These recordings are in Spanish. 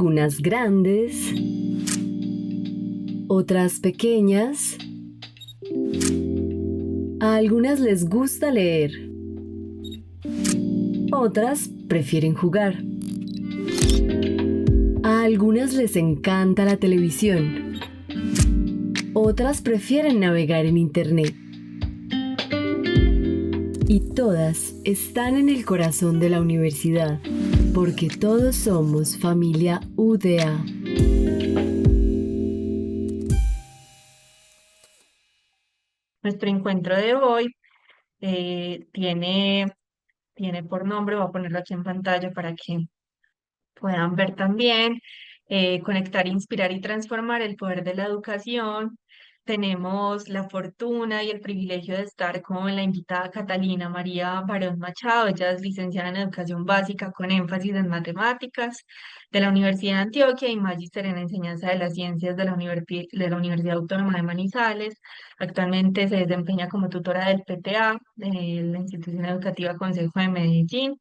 algunas grandes, otras pequeñas. A algunas les gusta leer, otras prefieren jugar. A algunas les encanta la televisión, otras prefieren navegar en internet. Y todas están en el corazón de la universidad, porque todos somos familia UDA. Nuestro encuentro de hoy tiene por nombre, voy a ponerlo aquí en pantalla para que puedan ver también, conectar, inspirar y transformar el poder de la educación. Tenemos la fortuna y el privilegio de estar con la invitada Catalina María Barón Machado. Ella es licenciada en Educación Básica con énfasis en Matemáticas de la Universidad de Antioquia y magíster en Enseñanza de las Ciencias de la Universidad Autónoma de Manizales. Actualmente se desempeña como tutora del PTA, de la Institución Educativa Consejo de Medellín.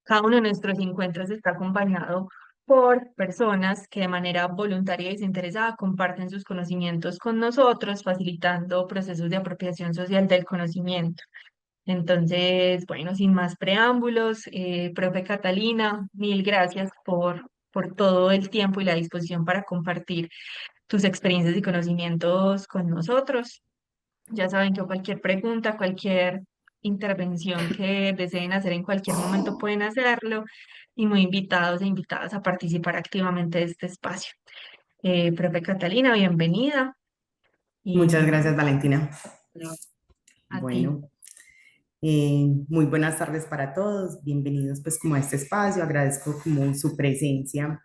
Cada uno de nuestros encuentros está acompañado por personas que de manera voluntaria y desinteresada comparten sus conocimientos con nosotros, facilitando procesos de apropiación social del conocimiento. Entonces, bueno, sin más preámbulos, profe Catalina, mil gracias por todo el tiempo y la disposición para compartir tus experiencias y conocimientos con nosotros. Ya saben que cualquier pregunta, cualquier intervención que deseen hacer en cualquier momento pueden hacerlo y muy invitados e invitadas a participar activamente de este espacio. Profe Catalina, bienvenida y Muchas gracias, Valentina. bueno, a ti. Bueno, muy buenas tardes para todos. Bienvenidos pues como a este espacio. Agradezco como su presencia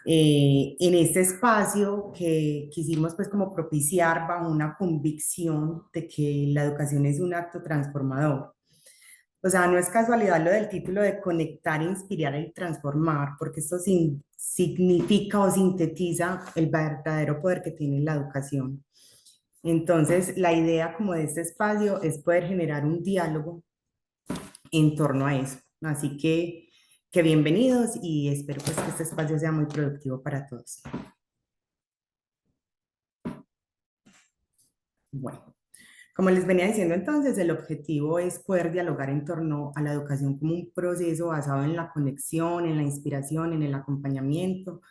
en este espacio que quisimos pues como propiciar bajo una convicción de que la educación es un acto transformador. O sea, no es casualidad lo del título de conectar, inspirar y transformar, porque esto significa o sintetiza el verdadero poder que tiene la educación. Entonces, la idea como de este espacio es poder generar un diálogo en torno a eso. Así que bienvenidos y espero pues que este espacio sea muy productivo para todos. Bueno, como les venía diciendo entonces, el objetivo es poder dialogar en torno a la educación como un proceso basado en la conexión, en la inspiración, en el acompañamiento,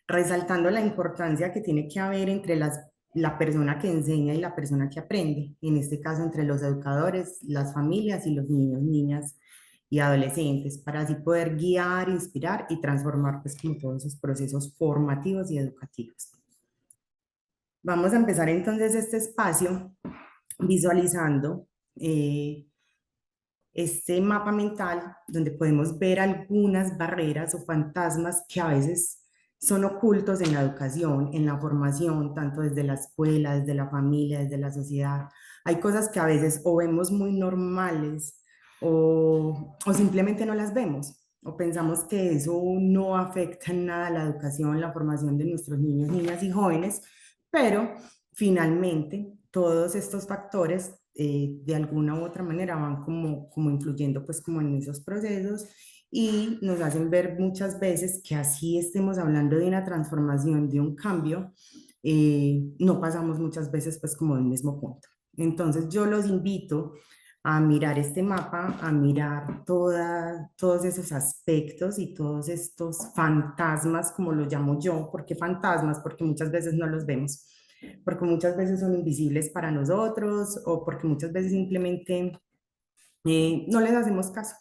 resaltando la importancia que tiene que haber entre la persona que enseña y la persona que aprende, en este caso entre los educadores, las familias y los niños, niñas y adolescentes, para así poder guiar, inspirar y transformar pues como todos esos procesos formativos y educativos. Vamos a empezar entonces este espacio visualizando este mapa mental donde podemos ver algunas barreras o fantasmas que a veces son ocultos en la educación, en la formación, tanto desde la escuela, desde la familia, desde la sociedad. Hay cosas que a veces o vemos muy normales o simplemente no las vemos o pensamos que eso no afecta en nada la educación, la formación de nuestros niños, niñas y jóvenes, pero finalmente todos estos factores de alguna u otra manera van como influyendo pues como en esos procesos y nos hacen ver muchas veces que así estemos hablando de una transformación, de un cambio, no pasamos muchas veces pues como del mismo punto. Entonces yo los invito a mirar este mapa, a mirar todos esos aspectos y todos estos fantasmas, como lo llamo yo. ¿Por qué fantasmas? Porque muchas veces no los vemos, porque muchas veces son invisibles para nosotros o porque muchas veces simplemente no les hacemos caso,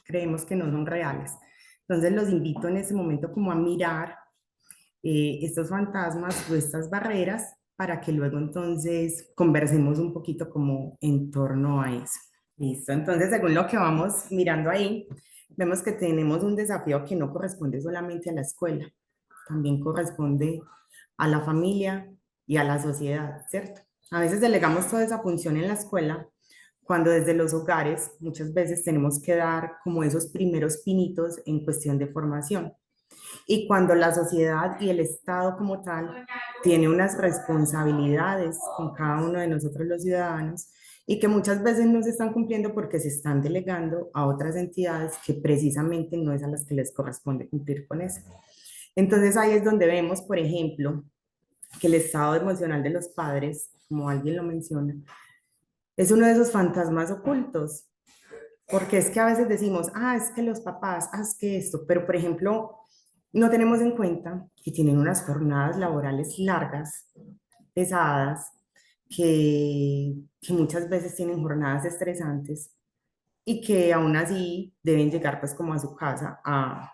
creemos que no son reales. Entonces los invito en ese momento como a mirar estos fantasmas o estas barreras para que luego entonces conversemos un poquito como en torno a eso. Listo, entonces según lo que vamos mirando ahí, vemos que tenemos un desafío que no corresponde solamente a la escuela, también corresponde a la familia y a la sociedad, ¿cierto? A veces delegamos toda esa función en la escuela, cuando desde los hogares muchas veces tenemos que dar como esos primeros pinitos en cuestión de formación. Y cuando la sociedad y el Estado como tal tiene unas responsabilidades con cada uno de nosotros los ciudadanos y que muchas veces no se están cumpliendo porque se están delegando a otras entidades que precisamente no es a las que les corresponde cumplir con eso. Entonces ahí es donde vemos, por ejemplo, que el estado emocional de los padres, como alguien lo menciona, es uno de esos fantasmas ocultos, porque es que a veces decimos, ah, es que los papás, ah, es que esto, pero por ejemplo, no tenemos en cuenta que tienen unas jornadas laborales largas, pesadas, que muchas veces tienen jornadas estresantes y que aún así deben llegar pues como a su casa a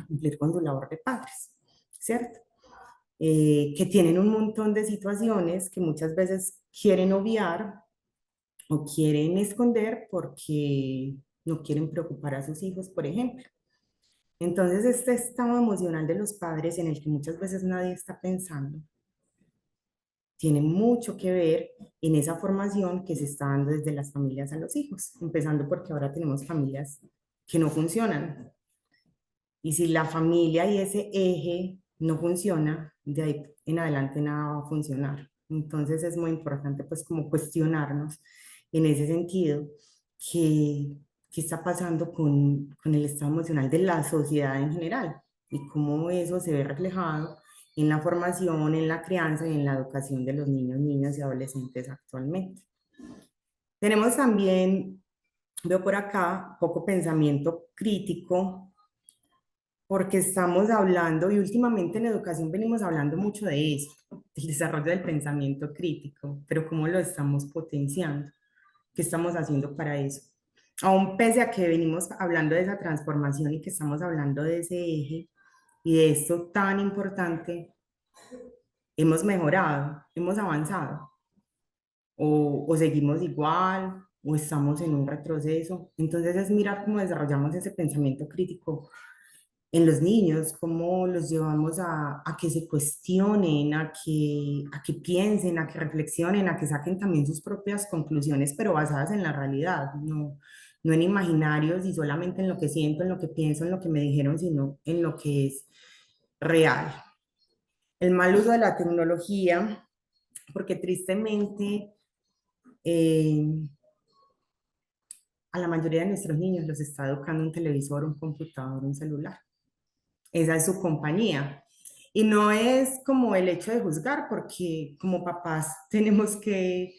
cumplir con su labor de padres, ¿cierto? Que tienen un montón de situaciones que muchas veces quieren obviar o quieren esconder porque no quieren preocupar a sus hijos, por ejemplo. Entonces, este estado emocional de los padres en el que muchas veces nadie está pensando, tiene mucho que ver en esa formación que se está dando desde las familias a los hijos, empezando porque ahora tenemos familias que no funcionan. Y si la familia y ese eje no funciona, de ahí en adelante nada va a funcionar. Entonces es muy importante pues como cuestionarnos en ese sentido qué, qué está pasando con el estado emocional de la sociedad en general y cómo eso se ve reflejado en la formación, en la crianza y en la educación de los niños, niñas y adolescentes actualmente. Tenemos también, veo por acá, poco pensamiento crítico porque estamos hablando, y últimamente en educación venimos hablando mucho de eso, del desarrollo del pensamiento crítico, pero cómo lo estamos potenciando, qué estamos haciendo para eso. Aún pese a que venimos hablando de esa transformación y que estamos hablando de ese eje y de esto tan importante, hemos mejorado, hemos avanzado, o seguimos igual, o estamos en un retroceso. Entonces es mirar cómo desarrollamos ese pensamiento crítico en los niños, cómo los llevamos a que se cuestionen, a que piensen, a que reflexionen, a que saquen también sus propias conclusiones, pero basadas en la realidad, no, no en imaginarios y solamente en lo que siento, en lo que pienso, en lo que me dijeron, sino en lo que es real. El mal uso de la tecnología, porque tristemente eh, a la mayoría de nuestros niños los está educando un televisor, un computador, un celular. Esa es su compañía. Y no es como el hecho de juzgar, porque como papás tenemos que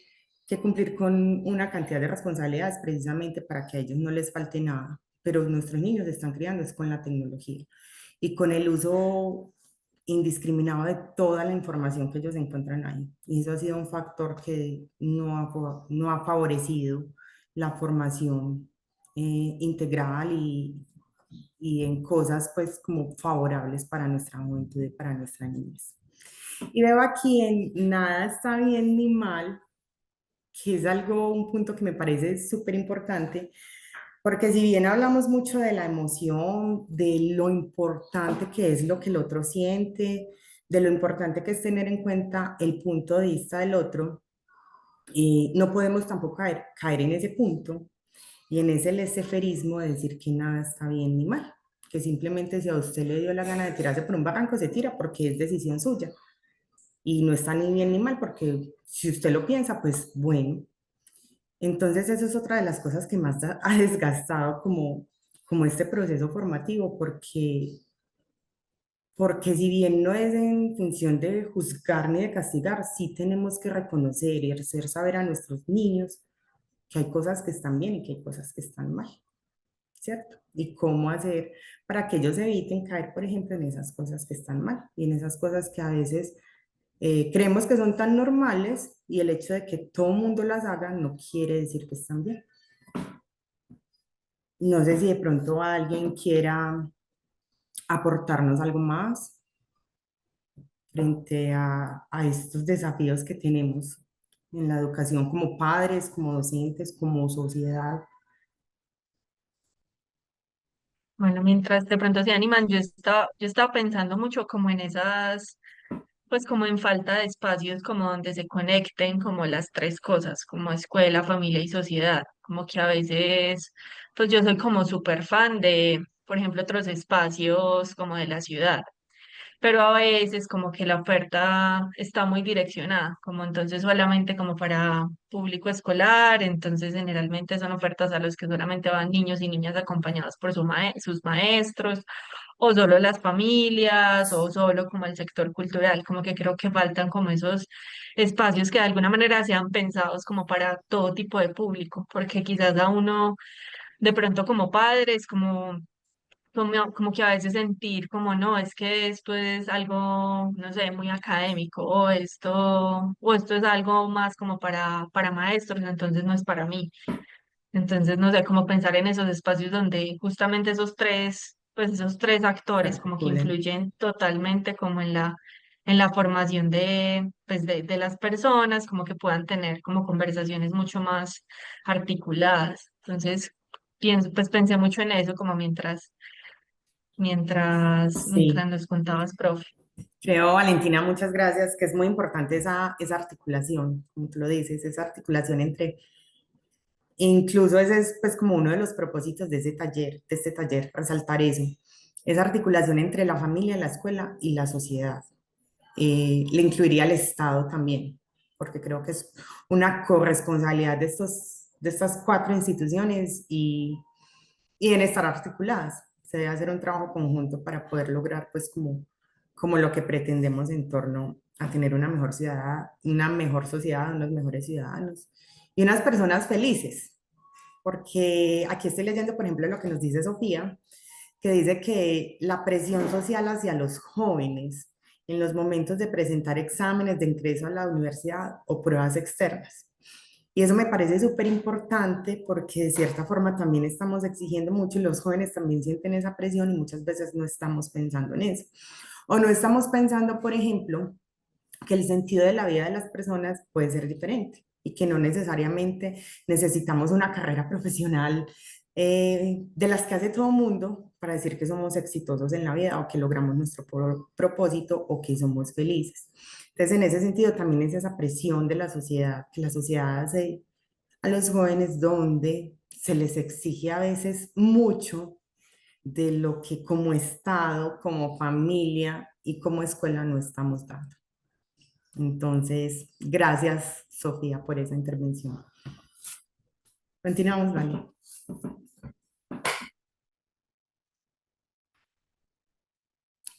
cumplir con una cantidad de responsabilidades precisamente para que a ellos no les falte nada. Pero nuestros niños se están criando es con la tecnología y con el uso indiscriminado de toda la información que ellos encuentran ahí. Y eso ha sido un factor que no ha favorecido la formación integral y en cosas pues como favorables para nuestra juventud y para nuestra niñez. Y veo aquí en nada está bien ni mal, que es algo, un punto que me parece súper importante, porque si bien hablamos mucho de la emoción, de lo importante que es lo que el otro siente, de lo importante que es tener en cuenta el punto de vista del otro, no podemos tampoco caer en ese punto y en ese leseferismo de decir que nada está bien ni mal, que simplemente si a usted le dio la gana de tirarse por un barranco, se tira porque es decisión suya. Y no está ni bien ni mal porque si usted lo piensa, pues bueno. Entonces eso es otra de las cosas que más ha desgastado como este proceso formativo, porque si bien no es en función de juzgar ni de castigar, sí tenemos que reconocer y hacer saber a nuestros niños que hay cosas que están bien y que hay cosas que están mal. ¿Cierto? Y cómo hacer para que ellos eviten caer, por ejemplo, en esas cosas que están mal y en esas cosas que a veces creemos que son tan normales y el hecho de que todo el mundo las haga no quiere decir que están bien. No sé si de pronto alguien quiera aportarnos algo más frente a estos desafíos que tenemos en la educación como padres, como docentes, como sociedad. Bueno, mientras de pronto se animan, yo estaba pensando mucho como en esas, pues como en falta de espacios como donde se conecten como las tres cosas, como escuela, familia y sociedad. Como que a veces, pues yo soy como súper fan de, por ejemplo, otros espacios como de la ciudad, pero a veces como que la oferta está muy direccionada, como entonces solamente como para público escolar, entonces generalmente son ofertas a los que solamente van niños y niñas acompañados por sus maestros, o solo las familias, o solo como el sector cultural, como que creo que faltan como esos espacios que de alguna manera sean pensados como para todo tipo de público, porque quizás a uno de pronto como padres, como que a veces sentir como no, es que esto es algo, no sé, muy académico, o esto es algo más como para maestros, entonces no es para mí. Entonces, no sé, cómo pensar en esos espacios donde justamente esos tres Se actores como que articulen. influyen totalmente como en la formación de las personas, como que puedan tener como conversaciones mucho más articuladas. Entonces, pues pensé mucho en eso como mientras Sí, nos contabas, profe. creo, Valentina, muchas gracias, que es muy importante esa articulación, como tú lo dices, esa articulación entre, incluso ese es pues como uno de los propósitos de ese taller, de este taller, resaltar eso, esa articulación entre la familia, la escuela y la sociedad. Le incluiría al Estado también, porque creo que es una corresponsabilidad de estas cuatro instituciones y deben estar articuladas. Se debe hacer un trabajo conjunto para poder lograr pues como lo que pretendemos en torno a tener una mejor sociedad, unos mejores ciudadanos y unas personas felices. Porque aquí estoy leyendo, por ejemplo, lo que nos dice Sofía, que dice que la presión social hacia los jóvenes en los momentos de presentar exámenes de ingreso a la universidad o pruebas externas. Y eso me parece súper importante porque de cierta forma también estamos exigiendo mucho y los jóvenes también sienten esa presión y muchas veces no estamos pensando en eso. O no estamos pensando, por ejemplo, que el sentido de la vida de las personas puede ser diferente y que no necesariamente necesitamos una carrera profesional de las que hace todo mundo para decir que somos exitosos en la vida o que logramos nuestro propósito o que somos felices. Entonces, en ese sentido, también es esa presión de la sociedad, que la sociedad hace a los jóvenes donde se les exige a veces mucho de lo que como Estado, como familia y como escuela no estamos dando. Entonces, gracias, Sofía, por esa intervención. Continuamos, Vale.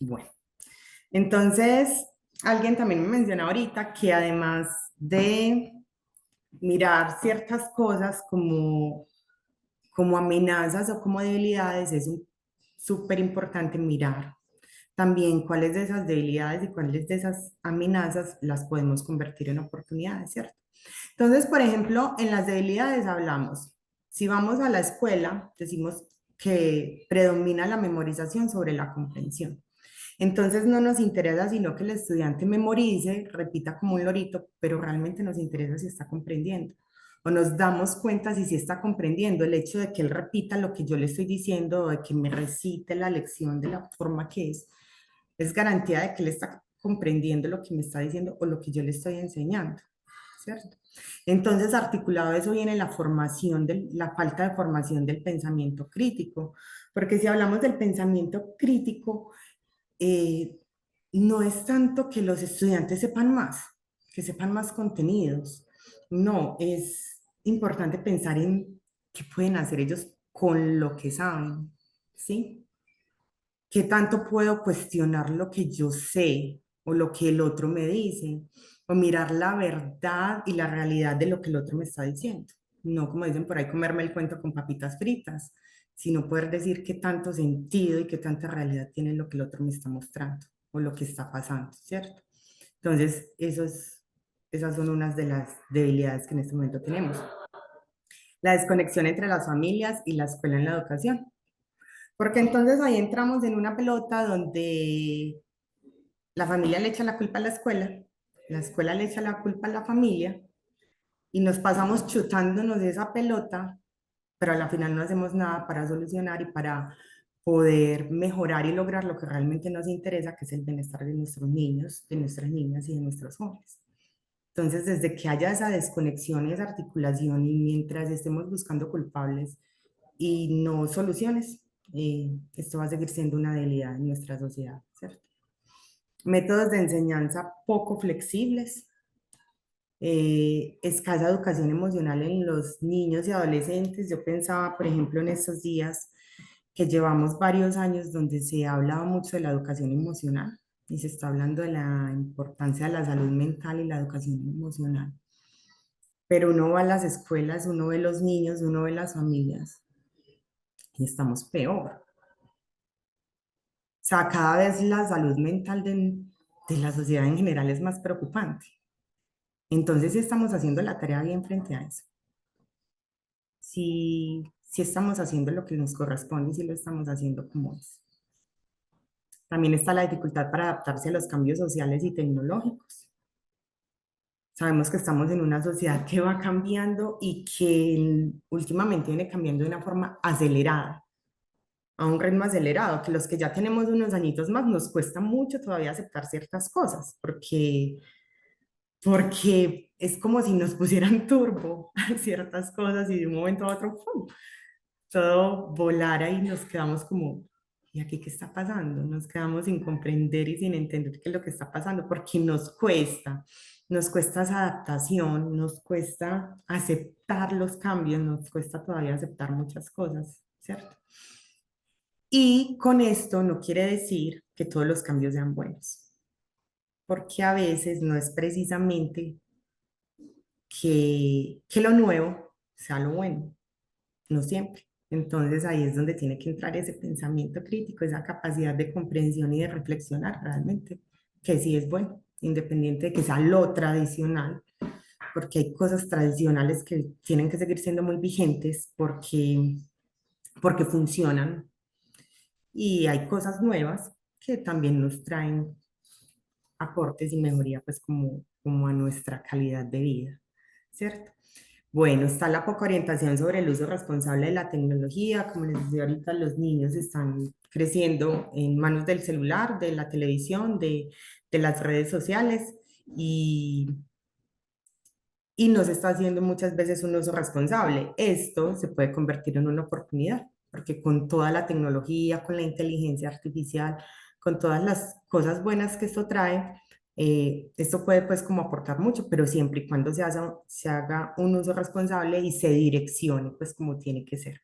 Bueno, entonces, alguien también me mencionó ahorita que además de mirar ciertas cosas como amenazas o como debilidades, es súper importante mirar también cuáles de esas debilidades y cuáles de esas amenazas las podemos convertir en oportunidades, ¿cierto? Entonces, por ejemplo, en las debilidades hablamos, si vamos a la escuela, decimos que predomina la memorización sobre la comprensión. Entonces no nos interesa sino que el estudiante memorice, repita como un lorito, pero realmente nos interesa si está comprendiendo. O nos damos cuenta si sí está comprendiendo el hecho de que él repita lo que yo le estoy diciendo o de que me recite la lección de la forma que es garantía de que él está comprendiendo lo que me está diciendo o lo que yo le estoy enseñando, ¿cierto? Entonces, articulado a eso viene la formación, la falta de formación del pensamiento crítico, porque si hablamos del pensamiento crítico, eh, no es tanto que los estudiantes sepan más, que sepan más contenidos, no, es importante pensar en qué pueden hacer ellos con lo que saben, ¿sí? ¿Qué tanto puedo cuestionar lo que yo sé o lo que el otro me dice? O mirar la verdad y la realidad de lo que el otro me está diciendo. No, como dicen por ahí, comerme el cuento con papitas fritas, sino poder decir qué tanto sentido y qué tanta realidad tiene lo que el otro me está mostrando o lo que está pasando, ¿cierto? Entonces, esas son unas de las debilidades que en este momento tenemos. La desconexión entre las familias y la escuela en la educación. Porque entonces ahí entramos en una pelota donde la familia le echa la culpa a la escuela le echa la culpa a la familia y nos pasamos chutándonos esa pelota, pero a la final no hacemos nada para solucionar y para poder mejorar y lograr lo que realmente nos interesa, que es el bienestar de nuestros niños, de nuestras niñas y de nuestros jóvenes. Entonces, desde que haya esa desconexión y esa articulación y mientras estemos buscando culpables y no soluciones, esto va a seguir siendo una debilidad en nuestra sociedad, ¿cierto? Métodos de enseñanza poco flexibles, escasa educación emocional en los niños y adolescentes. Yo pensaba, por ejemplo, en estos días que llevamos varios años donde se ha hablado mucho de la educación emocional y se está hablando de la importancia de la salud mental y la educación emocional. Pero uno va a las escuelas, uno ve los niños, uno ve las familias y estamos peor. O sea, cada vez la salud mental de la sociedad en general es más preocupante. Entonces, sí estamos haciendo la tarea bien frente a eso. Sí estamos haciendo lo que nos corresponde y sí lo estamos haciendo como es. También está la dificultad para adaptarse a los cambios sociales y tecnológicos. Sabemos que estamos en una sociedad que va cambiando y que últimamente viene cambiando de una forma acelerada, a un ritmo acelerado, que los que ya tenemos unos añitos más nos cuesta mucho todavía aceptar ciertas cosas, porque es como si nos pusieran turbo a ciertas cosas y de un momento a otro, ¡pum!, todo volara y nos quedamos como, ¿y aquí qué está pasando? Nos quedamos sin comprender y sin entender qué es lo que está pasando, porque nos cuesta esa adaptación, nos cuesta aceptar los cambios, nos cuesta todavía aceptar muchas cosas, ¿cierto? Y con esto no quiere decir que todos los cambios sean buenos, porque a veces no es precisamente que lo nuevo sea lo bueno, no siempre. Entonces ahí es donde tiene que entrar ese pensamiento crítico, esa capacidad de comprensión y de reflexionar realmente, que sí es bueno, independiente de que sea lo tradicional, porque hay cosas tradicionales que tienen que seguir siendo muy vigentes porque funcionan y hay cosas nuevas que también nos traen aportes y mejoría pues como a nuestra calidad de vida, ¿cierto? Bueno, está la poca orientación sobre el uso responsable de la tecnología. Como les decía ahorita, los niños están creciendo en manos del celular, de la televisión, de las redes sociales y, y no se está haciendo muchas veces un uso responsable. Esto se puede convertir en una oportunidad, porque con toda la tecnología, con la inteligencia artificial, con todas las cosas buenas que esto trae, esto puede pues como aportar mucho, pero siempre y cuando se haga un uso responsable y se direccione pues como tiene que ser.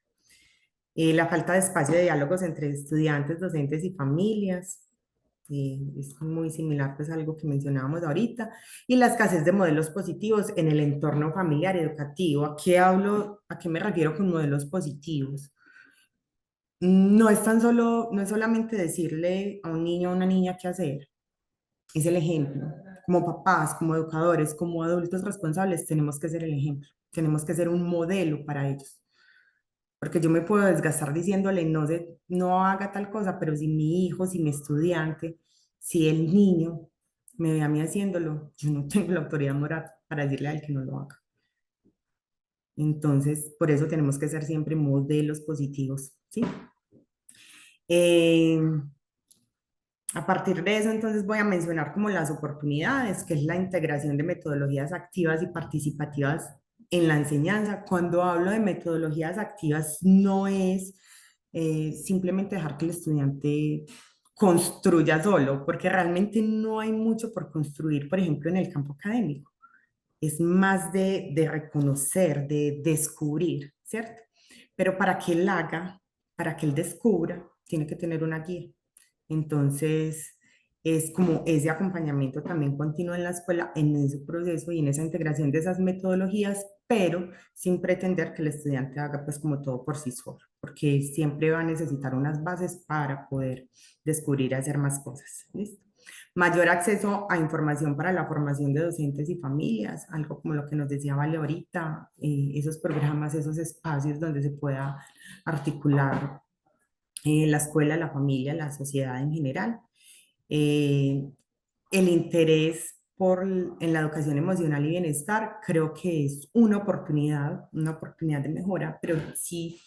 La falta de espacio de diálogos entre estudiantes, docentes y familias, es muy similar pues a algo que mencionábamos ahorita, y la escasez de modelos positivos en el entorno familiar y educativo. ¿A qué hablo? ¿A qué me refiero con modelos positivos? No es tan solo, no es solamente decirle a un niño o a una niña qué hacer, es el ejemplo. Como papás, como educadores, como adultos responsables, tenemos que ser el ejemplo, tenemos que ser un modelo para ellos. Porque yo me puedo desgastar diciéndole no haga tal cosa, pero si mi hijo, si mi estudiante, si el niño me ve a mí haciéndolo, yo no tengo la autoridad moral para decirle a él que no lo haga. Entonces, por eso tenemos que ser siempre modelos positivos, ¿sí? Eh, A partir de eso, entonces voy a mencionar como las oportunidades, que es la integración de metodologías activas y participativas en la enseñanza. Cuando hablo de metodologías activas, no es simplemente dejar que el estudiante construya solo, porque realmente no hay mucho por construir, por ejemplo, en el campo académico. Es más de reconocer, de descubrir, ¿cierto? Pero para que él haga, para que él descubra, tiene que tener una guía. Entonces, es como ese acompañamiento también continuo en la escuela, en ese proceso y en esa integración de esas metodologías, pero sin pretender que el estudiante haga pues como todo por sí solo, porque siempre va a necesitar unas bases para poder descubrir y hacer más cosas. ¿Listo? Mayor acceso a información para la formación de docentes y familias, algo como lo que nos decía Vale ahorita, esos programas, esos espacios donde se pueda articular la escuela, la familia, la sociedad en general. Eh, el interés en la educación emocional y bienestar creo que es una oportunidad de mejora, pero sí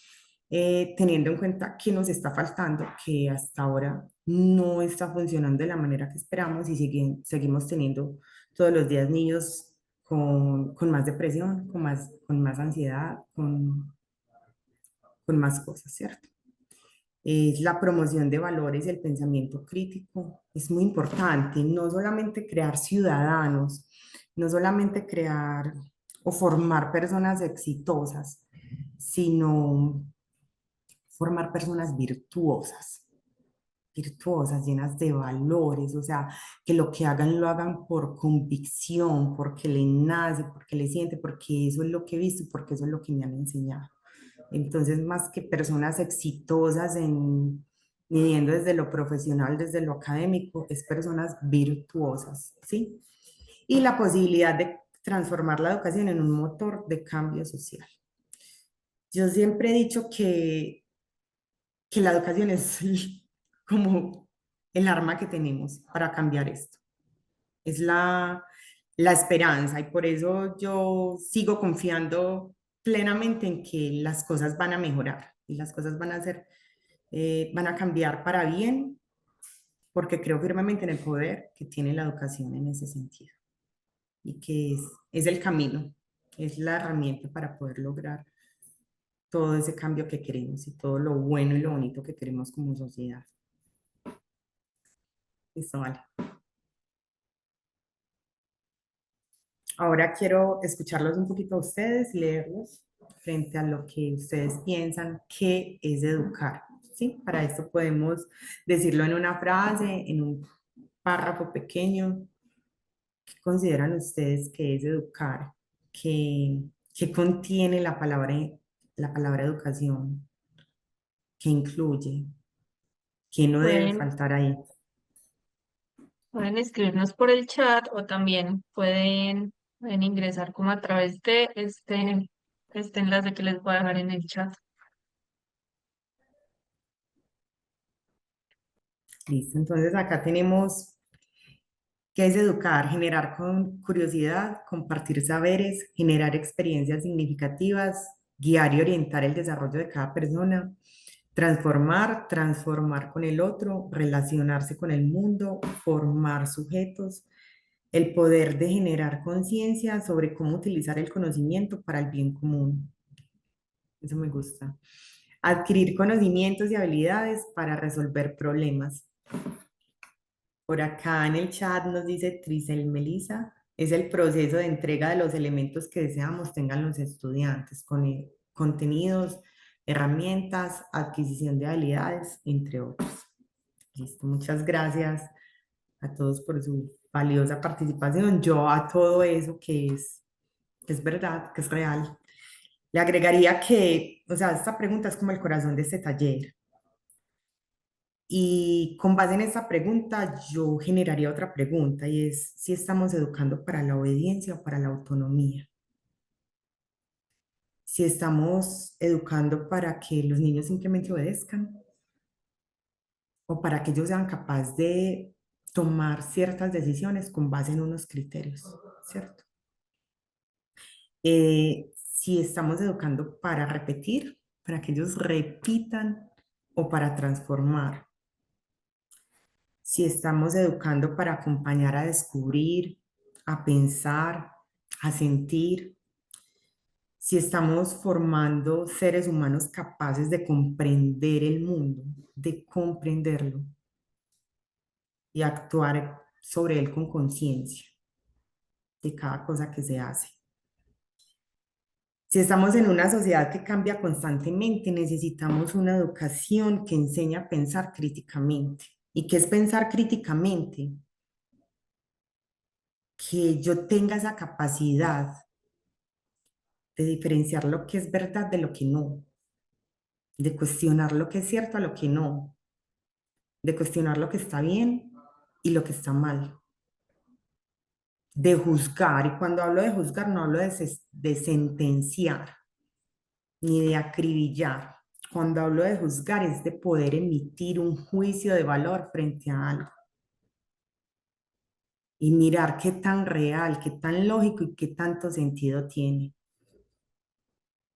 teniendo en cuenta que nos está faltando, que hasta ahora no está funcionando de la manera que esperamos y seguimos teniendo todos los días niños con más depresión, con más ansiedad, con más cosas, ¿cierto? Es la promoción de valores y el pensamiento crítico. Es muy importante, no solamente crear ciudadanos, no solamente crear o formar personas exitosas, sino formar personas virtuosas, llenas de valores, o sea, que lo que hagan lo hagan por convicción, porque le nace, porque le siente, porque eso es lo que he visto y porque eso es lo que me han enseñado. Entonces, más que personas exitosas en midiendo desde lo profesional, desde lo académico, es personas virtuosas, ¿sí? Y la posibilidad de transformar la educación en un motor de cambio social. Yo siempre he dicho que la educación es como el arma que tenemos para cambiar esto. Es la esperanza y por eso yo sigo confiando plenamente en que las cosas van a mejorar y las cosas van a ser, van a cambiar para bien, porque creo firmemente en el poder que tiene la educación en ese sentido y que es el camino, es la herramienta para poder lograr todo ese cambio que queremos y todo lo bueno y lo bonito que queremos como sociedad. Listo, vale. Ahora quiero escucharlos un poquito a ustedes, leerlos frente a lo que ustedes piensan que es educar, ¿sí? Para esto podemos decirlo en una frase, en un párrafo pequeño. ¿Qué consideran ustedes que es educar? ¿Qué contiene la palabra educación? ¿Qué incluye? ¿Qué no debe Pueden, faltar ahí? pueden escribirnos por el chat o también pueden ingresar como a través de este enlace que les voy a dejar en el chat. Listo, entonces acá tenemos qué es educar, generar con curiosidad, compartir saberes, generar experiencias significativas, guiar y orientar el desarrollo de cada persona, transformar con el otro, relacionarse con el mundo, formar sujetos, el poder de generar conciencia sobre cómo utilizar el conocimiento para el bien común. Eso me gusta. Adquirir conocimientos y habilidades para resolver problemas. Por acá en el chat nos dice Trisel Melisa, es el proceso de entrega de los elementos que deseamos tengan los estudiantes, con contenidos, herramientas, adquisición de habilidades, entre otros. Listo, muchas gracias a todos por su valiosa participación. Yo a todo eso que es verdad, que es real, le agregaría que, o sea, esta pregunta es como el corazón de este taller. Y con base en esta pregunta, yo generaría otra pregunta y es si estamos educando para la obediencia o para la autonomía. Si estamos educando para que los niños simplemente obedezcan o para que ellos sean capaces de tomar ciertas decisiones con base en unos criterios, ¿cierto? Si estamos educando para repetir, para que ellos repitan o para transformar. Si estamos educando para acompañar a descubrir, a pensar, a sentir, si estamos formando seres humanos capaces de comprender el mundo, de comprenderlo y actuar sobre él con conciencia de cada cosa que se hace. Si estamos en una sociedad que cambia constantemente, necesitamos una educación que enseñe a pensar críticamente. ¿Y qué es pensar críticamente? Que yo tenga esa capacidad de diferenciar lo que es verdad de lo que no, de cuestionar lo que es cierto a lo que no, de cuestionar lo que está bien y lo que está mal, de juzgar. Y cuando hablo de juzgar, no hablo de sentenciar ni de acribillar. Cuando hablo de juzgar es de poder emitir un juicio de valor frente a algo y mirar qué tan real, qué tan lógico y qué tanto sentido tiene.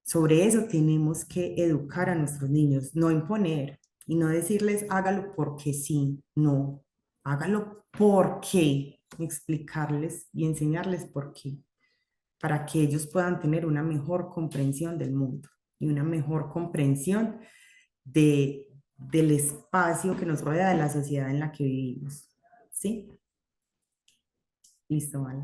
Sobre eso tenemos que educar a nuestros niños, no imponer y no decirles hágalo porque sí, no, hágalo porque, explicarles y enseñarles por qué, para que ellos puedan tener una mejor comprensión del mundo y una mejor comprensión del espacio que nos rodea, de la sociedad en la que vivimos. ¿Sí? Listo, vale.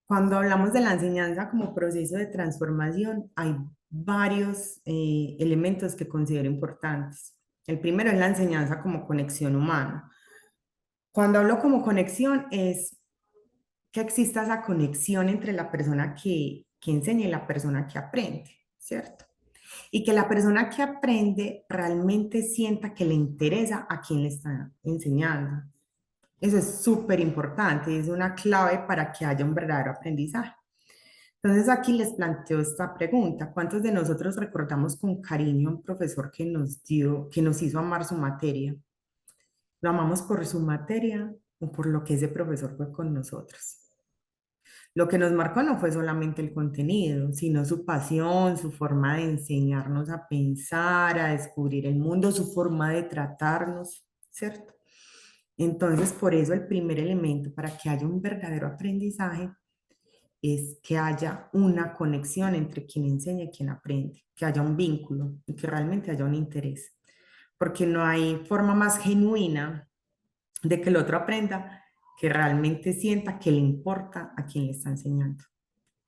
Cuando hablamos de la enseñanza como proceso de transformación, hay varios elementos que considero importantes. El primero es la enseñanza como conexión humana. Cuando hablo como conexión es que exista esa conexión entre la persona que enseña y la persona que aprende, ¿cierto? Y que la persona que aprende realmente sienta que le interesa a quien le está enseñando. Eso es súper importante, es una clave para que haya un verdadero aprendizaje. Entonces aquí les planteo esta pregunta: ¿cuántos de nosotros recordamos con cariño a un profesor que nos dio, que nos hizo amar su materia? ¿Lo amamos por su materia o por lo que ese profesor fue con nosotros? Lo que nos marcó no fue solamente el contenido, sino su pasión, su forma de enseñarnos a pensar, a descubrir el mundo, su forma de tratarnos, ¿cierto? Entonces, por eso el primer elemento para que haya un verdadero aprendizaje es que haya una conexión entre quien enseña y quien aprende, que haya un vínculo y que realmente haya un interés, porque no hay forma más genuina de que el otro aprenda que realmente sienta que le importa a quien le está enseñando,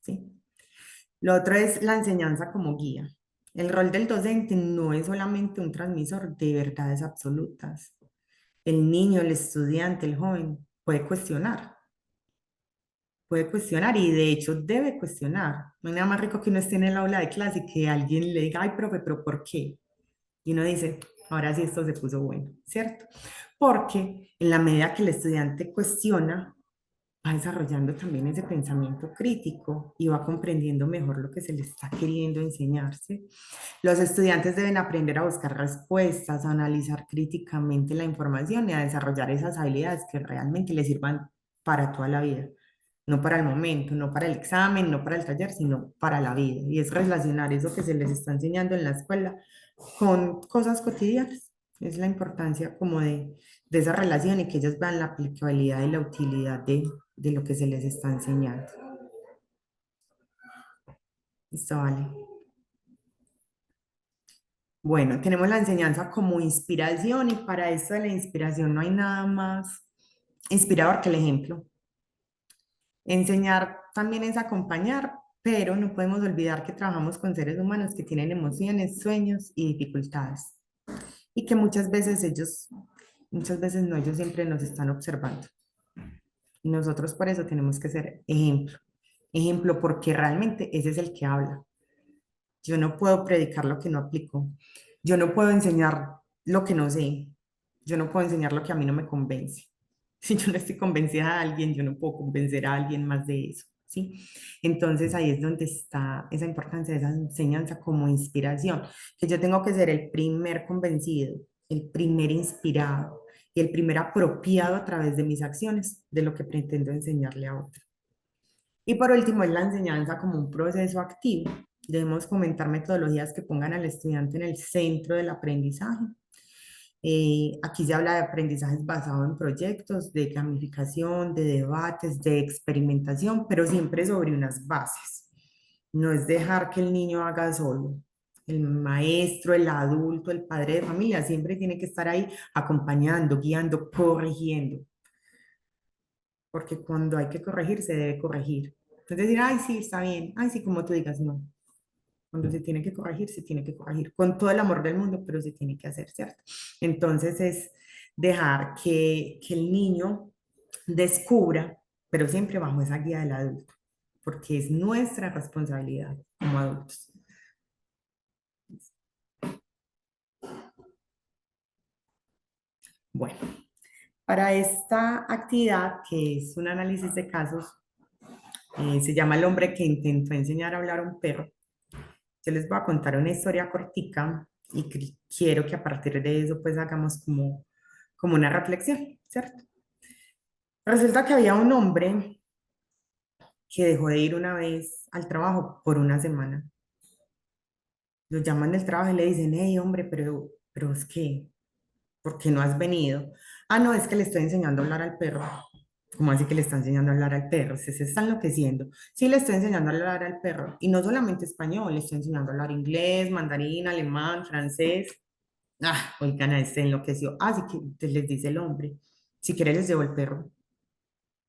¿sí? Lo otro es la enseñanza como guía. El rol del docente no es solamente un transmisor de verdades absolutas. El niño, el estudiante, el joven puede cuestionar y de hecho debe cuestionar. No hay nada más rico que uno esté en el aula de clase y que alguien le diga, ay, profe, pero ¿por qué? Y uno dice, ahora sí esto se puso bueno, ¿cierto? Porque en la medida que el estudiante cuestiona, va desarrollando también ese pensamiento crítico y va comprendiendo mejor lo que se le está queriendo enseñarse. Los estudiantes deben aprender a buscar respuestas, a analizar críticamente la información y a desarrollar esas habilidades que realmente les sirvan para toda la vida. No para el momento, no para el examen, no para el taller, sino para la vida. Y es relacionar eso que se les está enseñando en la escuela con cosas cotidianas. Es la importancia como de esa relación y que ellos vean la aplicabilidad y la utilidad de lo que se les está enseñando. Listo, vale. Bueno, tenemos la enseñanza como inspiración y para esto de la inspiración no hay nada más inspirador que el ejemplo. Enseñar también es acompañar, pero no podemos olvidar que trabajamos con seres humanos que tienen emociones, sueños y dificultades y que muchas veces no, ellos siempre nos están observando. Y nosotros por eso tenemos que ser ejemplo. Ejemplo porque realmente ese es el que habla. Yo no puedo predicar lo que no aplico. Yo no puedo enseñar lo que no sé. Yo no puedo enseñar lo que a mí no me convence. Si yo no estoy convencida de alguien, yo no puedo convencer a alguien más de eso, ¿sí? Entonces ahí es donde está esa importancia de esa enseñanza como inspiración, que yo tengo que ser el primer convencido, el primer inspirado y el primer apropiado a través de mis acciones de lo que pretendo enseñarle a otro. Y por último, es la enseñanza como un proceso activo. Debemos fomentar metodologías que pongan al estudiante en el centro del aprendizaje. Aquí se habla de aprendizajes basados en proyectos, de gamificación, de debates, de experimentación, pero siempre sobre unas bases. No es dejar que el niño haga solo. El maestro, el adulto, el padre de familia siempre tiene que estar ahí acompañando, guiando, corrigiendo, porque cuando hay que corregir, se debe corregir. Entonces decir, ay, sí, está bien, ay, sí, como tú digas, no. Cuando se tiene que corregir, se tiene que corregir con todo el amor del mundo, pero se tiene que hacer, ¿cierto? Entonces es dejar que el niño descubra, pero siempre bajo esa guía del adulto, porque es nuestra responsabilidad como adultos. Bueno, para esta actividad, que es un análisis de casos, se llama El hombre que intentó enseñar a hablar a un perro. Yo les voy a contar una historia cortica y quiero que a partir de eso pues hagamos como una reflexión, ¿cierto? Resulta que había un hombre que dejó de ir una vez al trabajo por una semana. Lo llaman del trabajo y le dicen, hey hombre, pero es que, ¿por qué no has venido? Ah, no, es que le estoy enseñando a hablar al perro. ¿Cómo así que le está enseñando a hablar al perro? Se está enloqueciendo. Sí, le estoy enseñando a hablar al perro. Y no solamente español, le estoy enseñando a hablar inglés, mandarín, alemán, francés. Ah, oigan, a este enloqueció. Ah, sí que entonces les dice el hombre, si quiere les llevo el perro.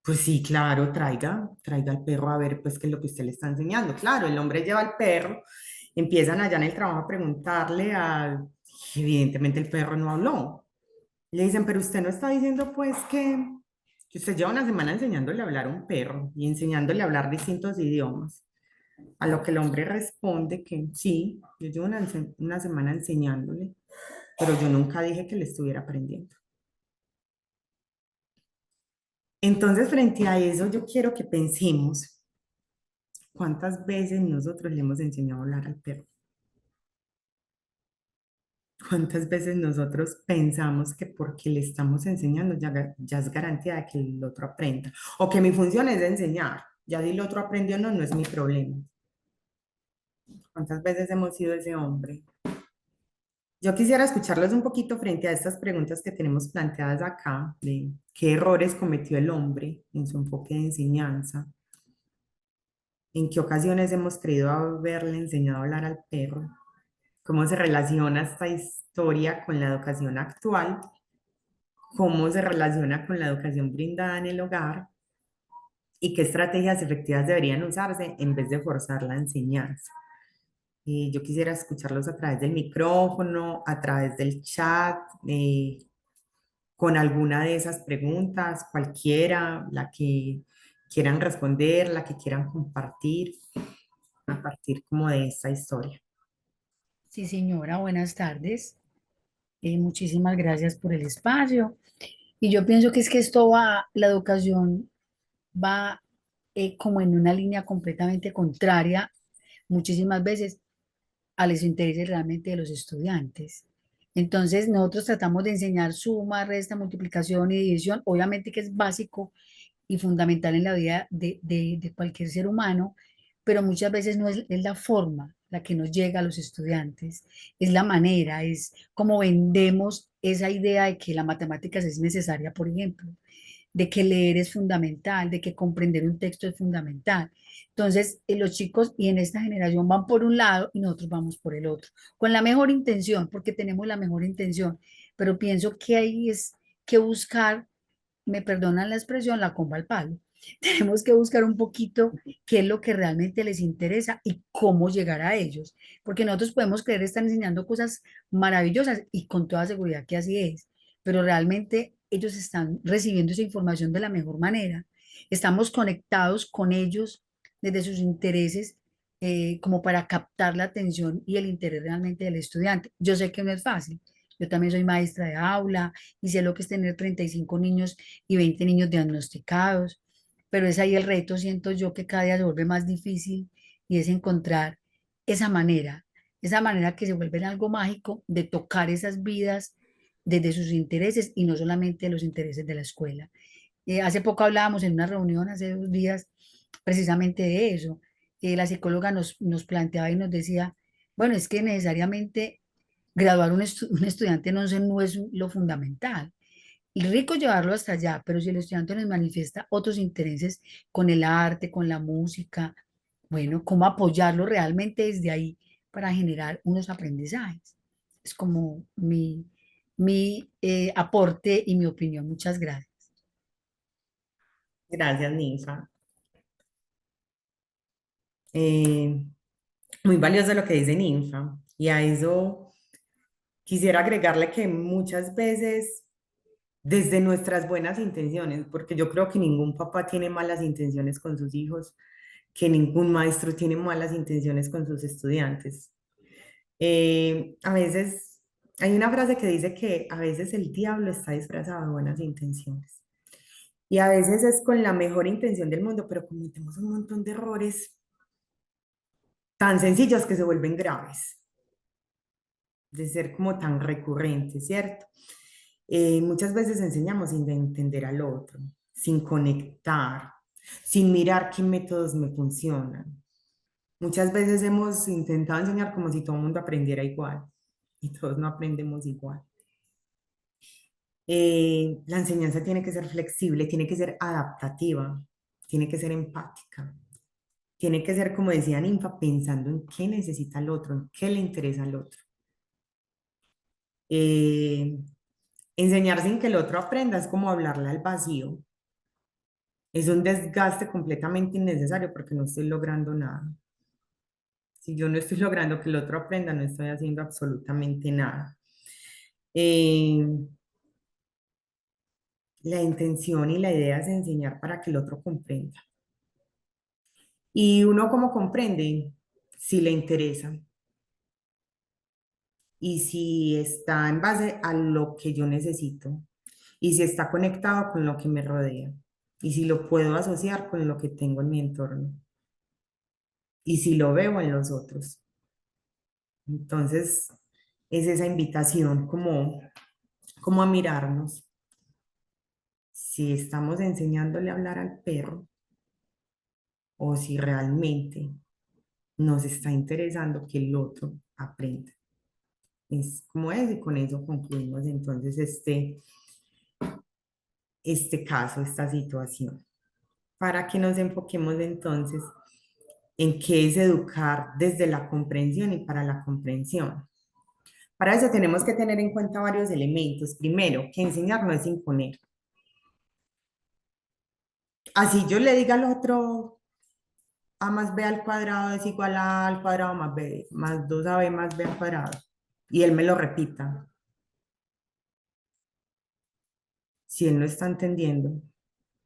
Pues sí, claro, traiga al perro a ver pues qué es lo que usted le está enseñando. Claro, el hombre lleva al perro Empiezan allá en el trabajo a preguntarle a, evidentemente el perro no habló. Le dicen, pero usted no está diciendo pues que usted lleva una semana enseñándole a hablar a un perro y enseñándole a hablar distintos idiomas. A lo que el hombre responde que sí, yo llevo una semana enseñándole, pero yo nunca dije que le estuviera aprendiendo. Entonces, frente a eso, yo quiero que pensemos cuántas veces nosotros le hemos enseñado a hablar al perro. ¿Cuántas veces nosotros pensamos que porque le estamos enseñando ya es garantía de que el otro aprenda? O que mi función es de enseñar. Ya si el otro aprendió o no, no es mi problema. ¿Cuántas veces hemos sido ese hombre? Yo quisiera escucharlos un poquito frente a estas preguntas que tenemos planteadas acá, de qué errores cometió el hombre en su enfoque de enseñanza, en qué ocasiones hemos creído haberle enseñado a hablar al perro, cómo se relaciona esta historia con la educación actual, cómo se relaciona con la educación brindada en el hogar y qué estrategias efectivas deberían usarse en vez de forzar la enseñanza. Yo quisiera escucharlos a través del micrófono, a través del chat, con alguna de esas preguntas, cualquiera, la que quieran responder, la que quieran compartir, a partir como de esta historia. Sí, señora, buenas tardes. Muchísimas gracias por el espacio. Y yo pienso que es que esto va, la educación va como en una línea completamente contraria muchísimas veces a los intereses realmente de los estudiantes. Entonces, nosotros tratamos de enseñar suma, resta, multiplicación y división, obviamente que es básico y fundamental en la vida de cualquier ser humano, pero muchas veces no es la forma la que nos llega a los estudiantes, es la manera, es como vendemos esa idea de que la matemáticas es necesaria, por ejemplo, de que leer es fundamental, de que comprender un texto es fundamental. Entonces, los chicos y en esta generación van por un lado y nosotros vamos por el otro, con la mejor intención, porque tenemos la mejor intención, pero pienso que ahí es que buscar, me perdonan la expresión, la comba al palo. Tenemos que buscar un poquito qué es lo que realmente les interesa y cómo llegar a ellos, porque nosotros podemos creer estar enseñando cosas maravillosas y con toda seguridad que así es, pero realmente ellos están recibiendo esa información de la mejor manera. Estamos conectados con ellos desde sus intereses como para captar la atención y el interés realmente del estudiante. Yo sé que no es fácil. Yo también soy maestra de aula y sé lo que es tener 35 niños y 20 niños diagnosticados, pero es ahí el reto, siento yo, que cada día se vuelve más difícil y es encontrar esa esa manera que se vuelve en algo mágico de tocar esas vidas desde sus intereses y no solamente los intereses de la escuela. Hace poco hablábamos en una reunión, hace 2 días, precisamente de eso. La psicóloga nos planteaba y nos decía, bueno, es que necesariamente graduar un estudiante no es lo fundamental. Y rico llevarlo hasta allá, pero si el estudiante nos manifiesta otros intereses con el arte, con la música, bueno, ¿cómo apoyarlo realmente desde ahí para generar unos aprendizajes? Es como mi aporte y mi opinión. Muchas gracias. Gracias, Ninfa. Eh, Muy valioso lo que dice Ninfa. Y a eso quisiera agregarle que muchas veces, desde nuestras buenas intenciones, porque yo creo que ningún papá tiene malas intenciones con sus hijos, que ningún maestro tiene malas intenciones con sus estudiantes. A veces hay una frase que dice que a veces el diablo está disfrazado de buenas intenciones. Y a veces es con la mejor intención del mundo, pero cometemos un montón de errores tan sencillos que se vuelven graves, de ser como tan recurrentes, ¿cierto? Muchas veces enseñamos sin entender al otro, sin conectar, sin mirar qué métodos me funcionan. Muchas veces hemos intentado enseñar como si todo el mundo aprendiera igual y todos no aprendemos igual. La enseñanza tiene que ser flexible, tiene que ser adaptativa, tiene que ser empática, tiene que ser, como decía Ninfa, pensando en qué necesita el otro, en qué le interesa al otro. Eh, Enseñar sin que el otro aprenda es como hablarle al vacío. Es un desgaste completamente innecesario porque no estoy logrando nada. Si yo no estoy logrando que el otro aprenda, no estoy haciendo absolutamente nada. Eh, la intención y la idea es enseñar para que el otro comprenda. Y uno como comprende, si le interesa y si está en base a lo que yo necesito y si está conectado con lo que me rodea y si lo puedo asociar con lo que tengo en mi entorno y si lo veo en los otros. Entonces, es esa invitación como a mirarnos. Si estamos enseñándole a hablar al perro o si realmente nos está interesando que el otro aprenda. Es como es y con eso concluimos entonces este caso, esta situación, para que nos enfoquemos entonces en qué es educar desde la comprensión y para la comprensión. Para eso tenemos que tener en cuenta varios elementos. Primero, que enseñar no es imponer. Así yo le diga al otro, A más B al cuadrado es igual a A al cuadrado más B, más 2AB más B al cuadrado. Y él me lo repita. Si él no está entendiendo,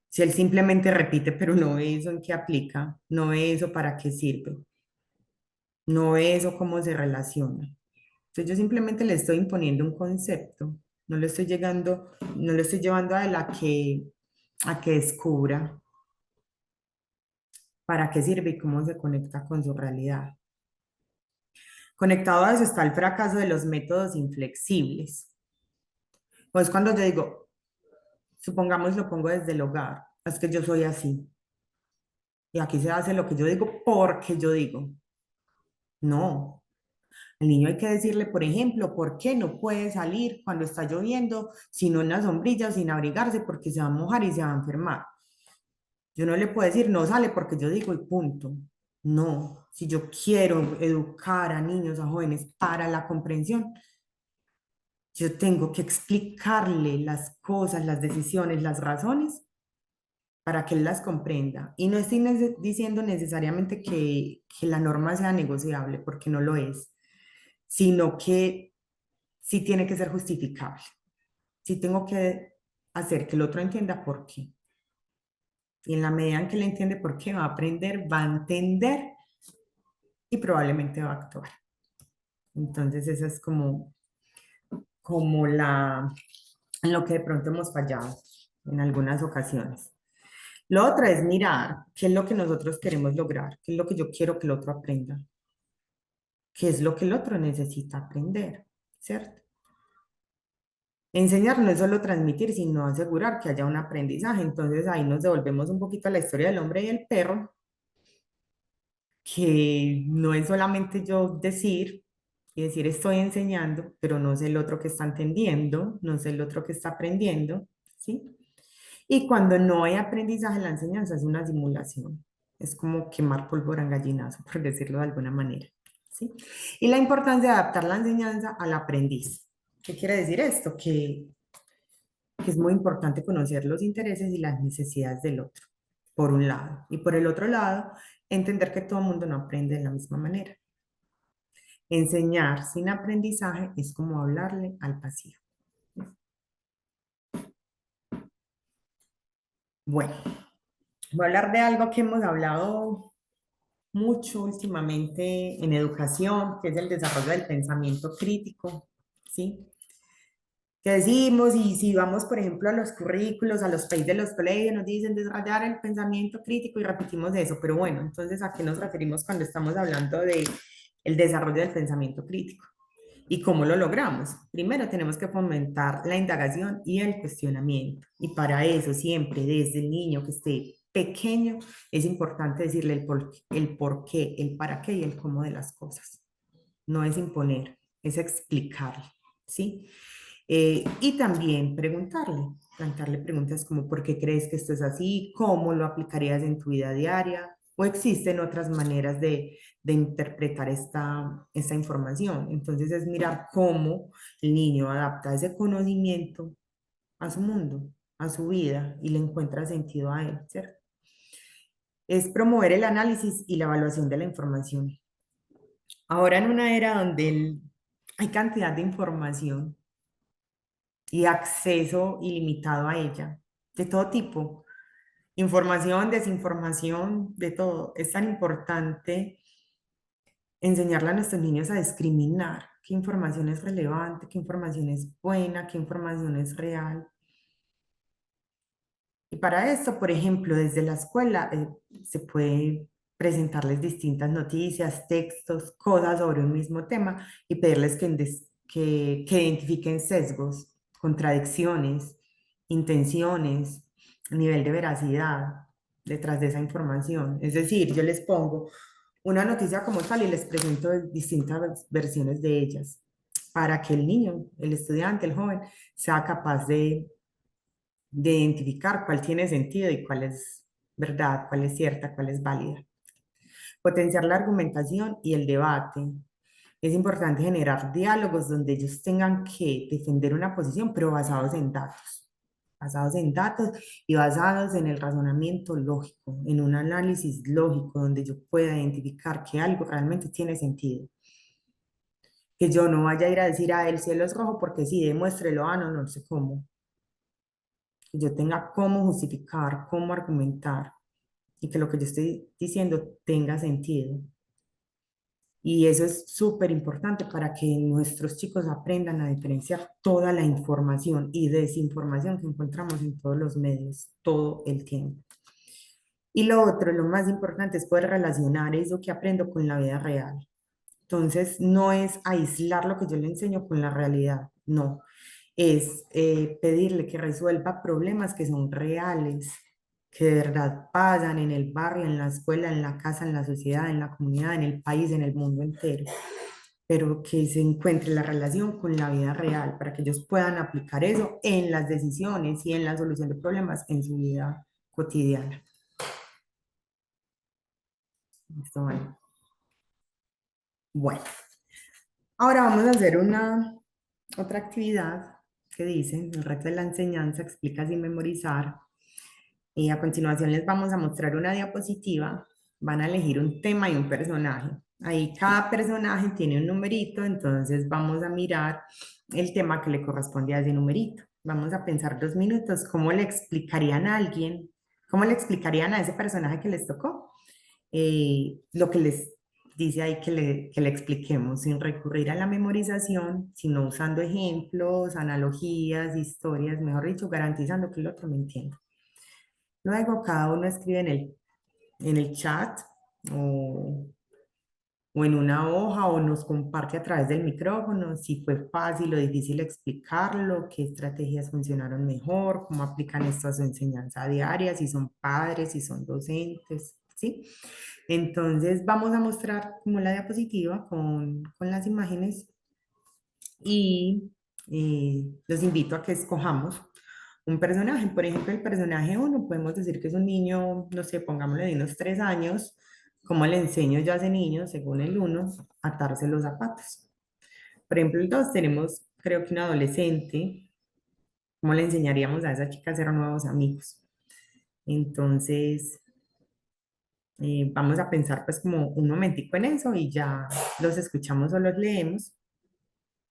si él simplemente repite, pero no ve eso en qué aplica, no ve eso para qué sirve, no ve eso cómo se relaciona. Entonces yo simplemente le estoy imponiendo un concepto, no le estoy llegando, no le estoy llevando a él a que descubra para qué sirve y cómo se conecta con su realidad. Conectado a eso está el fracaso de los métodos inflexibles. Pues cuando yo digo, supongamos lo pongo desde el hogar, es que yo soy así. Y aquí se hace lo que yo digo porque yo digo. No. Al niño hay que decirle, por ejemplo, por qué no puede salir cuando está lloviendo, sin una sombrilla, sin abrigarse, porque se va a mojar y se va a enfermar. Yo no le puedo decir, no sale porque yo digo y punto. No. Si yo quiero educar a niños, a jóvenes para la comprensión, yo tengo que explicarle las cosas, las decisiones, las razones para que él las comprenda. Y no estoy diciendo necesariamente que la norma sea negociable, porque no lo es, sino que sí tiene que ser justificable. Sí tengo que hacer que el otro entienda por qué. Y en la medida en que él entiende por qué, va a aprender, va a entender y probablemente va a actuar. Entonces, esa es como en lo que de pronto hemos fallado en algunas ocasiones. Lo otro es mirar qué es lo que nosotros queremos lograr, qué es lo que yo quiero que el otro aprenda, qué es lo que el otro necesita aprender, ¿cierto? Enseñar no es solo transmitir, sino asegurar que haya un aprendizaje. Entonces ahí nos devolvemos un poquito a la historia del hombre y el perro, que no es solamente yo decir y decir estoy enseñando, pero no es el otro que está entendiendo, no es el otro que está aprendiendo, ¿sí? Y cuando no hay aprendizaje, la enseñanza es una simulación. Es como quemar pólvora en gallinazo, por decirlo de alguna manera, ¿sí? Y la importancia de adaptar la enseñanza al aprendiz. ¿Qué quiere decir esto? Que es muy importante conocer los intereses y las necesidades del otro, por un lado. Y por el otro lado, entender que todo el mundo no aprende de la misma manera. Enseñar sin aprendizaje es como hablarle al vacío. Bueno, voy a hablar de algo que hemos hablado mucho últimamente en educación, que es el desarrollo del pensamiento crítico, ¿sí? Que decimos, y si vamos, por ejemplo, a los currículos, a los países de los colegios, nos dicen desarrollar el pensamiento crítico y repetimos eso, pero bueno, entonces, ¿a qué nos referimos cuando estamos hablando de el desarrollo del pensamiento crítico? ¿Y cómo lo logramos? Primero tenemos que fomentar la indagación y el cuestionamiento. Y para eso siempre desde el niño que esté pequeño es importante decirle el por qué, el para qué y el cómo de las cosas. No es imponer, es explicarle, ¿sí? Y también plantearle preguntas como ¿por qué crees que esto es así? ¿Cómo lo aplicarías en tu vida diaria? ¿O existen otras maneras de interpretar esta información? Entonces es mirar cómo el niño adapta ese conocimiento a su mundo, a su vida y le encuentra sentido a él, ¿cierto? Es promover el análisis y la evaluación de la información. Ahora en una era donde hay cantidad de información y acceso ilimitado a ella, de todo tipo, información, desinformación, de todo, es tan importante enseñarle a nuestros niños a discriminar qué información es relevante, qué información es buena, qué información es real. Y para esto, por ejemplo, desde la escuela se puede presentarles distintas noticias, textos, cosas sobre un mismo tema y pedirles que identifiquen sesgos, contradicciones, intenciones, nivel de veracidad detrás de esa información. Es decir, yo les pongo una noticia como tal y les presento distintas versiones de ellas para que el niño, el estudiante, el joven, sea capaz de identificar cuál tiene sentido y cuál es verdad, cuál es cierta, cuál es válida. Potenciar la argumentación y el debate. Es importante generar diálogos donde ellos tengan que defender una posición, pero basados en datos y basados en el razonamiento lógico, en un análisis lógico donde yo pueda identificar que algo realmente tiene sentido. Que yo no vaya a ir a decir, ah, el cielo es rojo porque sí, demuéstrelo, ah, no, no sé cómo. Que yo tenga cómo justificar, cómo argumentar y que lo que yo estoy diciendo tenga sentido. Y eso es súper importante para que nuestros chicos aprendan a diferenciar toda la información y desinformación que encontramos en todos los medios todo el tiempo. Y lo otro, lo más importante, es poder relacionar eso que aprendo con la vida real. Entonces, no es aislar lo que yo le enseño con la realidad, no. Es pedirle que resuelva problemas que son reales, que de verdad pasan en el barrio, en la escuela, en la casa, en la sociedad, en la comunidad, en el país, en el mundo entero, pero que se encuentre la relación con la vida real para que ellos puedan aplicar eso en las decisiones y en la solución de problemas en su vida cotidiana. Listo, vale. Bueno, ahora vamos a hacer otra actividad que dice, el reto de la enseñanza, explica sin memorizar. Y a continuación les vamos a mostrar una diapositiva. Van a elegir un tema y un personaje. Ahí cada personaje tiene un numerito, entonces vamos a mirar el tema que le corresponde a ese numerito. Vamos a pensar 2 minutos cómo le explicarían a alguien, cómo le explicarían a ese personaje que les tocó lo que les dice ahí que le expliquemos sin recurrir a la memorización, sino usando ejemplos, analogías, historias, mejor dicho, garantizando que el otro me entienda. Luego cada uno escribe en el chat o, o en una hoja o nos comparte a través del micrófono si fue fácil o difícil explicarlo, qué estrategias funcionaron mejor, cómo aplican esto a su enseñanza diaria, si son padres, si son docentes, ¿sí? Entonces vamos a mostrar como la diapositiva con las imágenes y los invito a que escojamos un personaje. Por ejemplo, el personaje uno, podemos decir que es un niño, no sé, pongámosle de unos 3 años, como le enseño yo a ese niño, según el uno, a atarse los zapatos. Por ejemplo, el dos tenemos, creo que un adolescente, ¿cómo le enseñaríamos a esa chica a hacer nuevos amigos? Entonces, vamos a pensar pues como un momentico en eso y ya los escuchamos o los leemos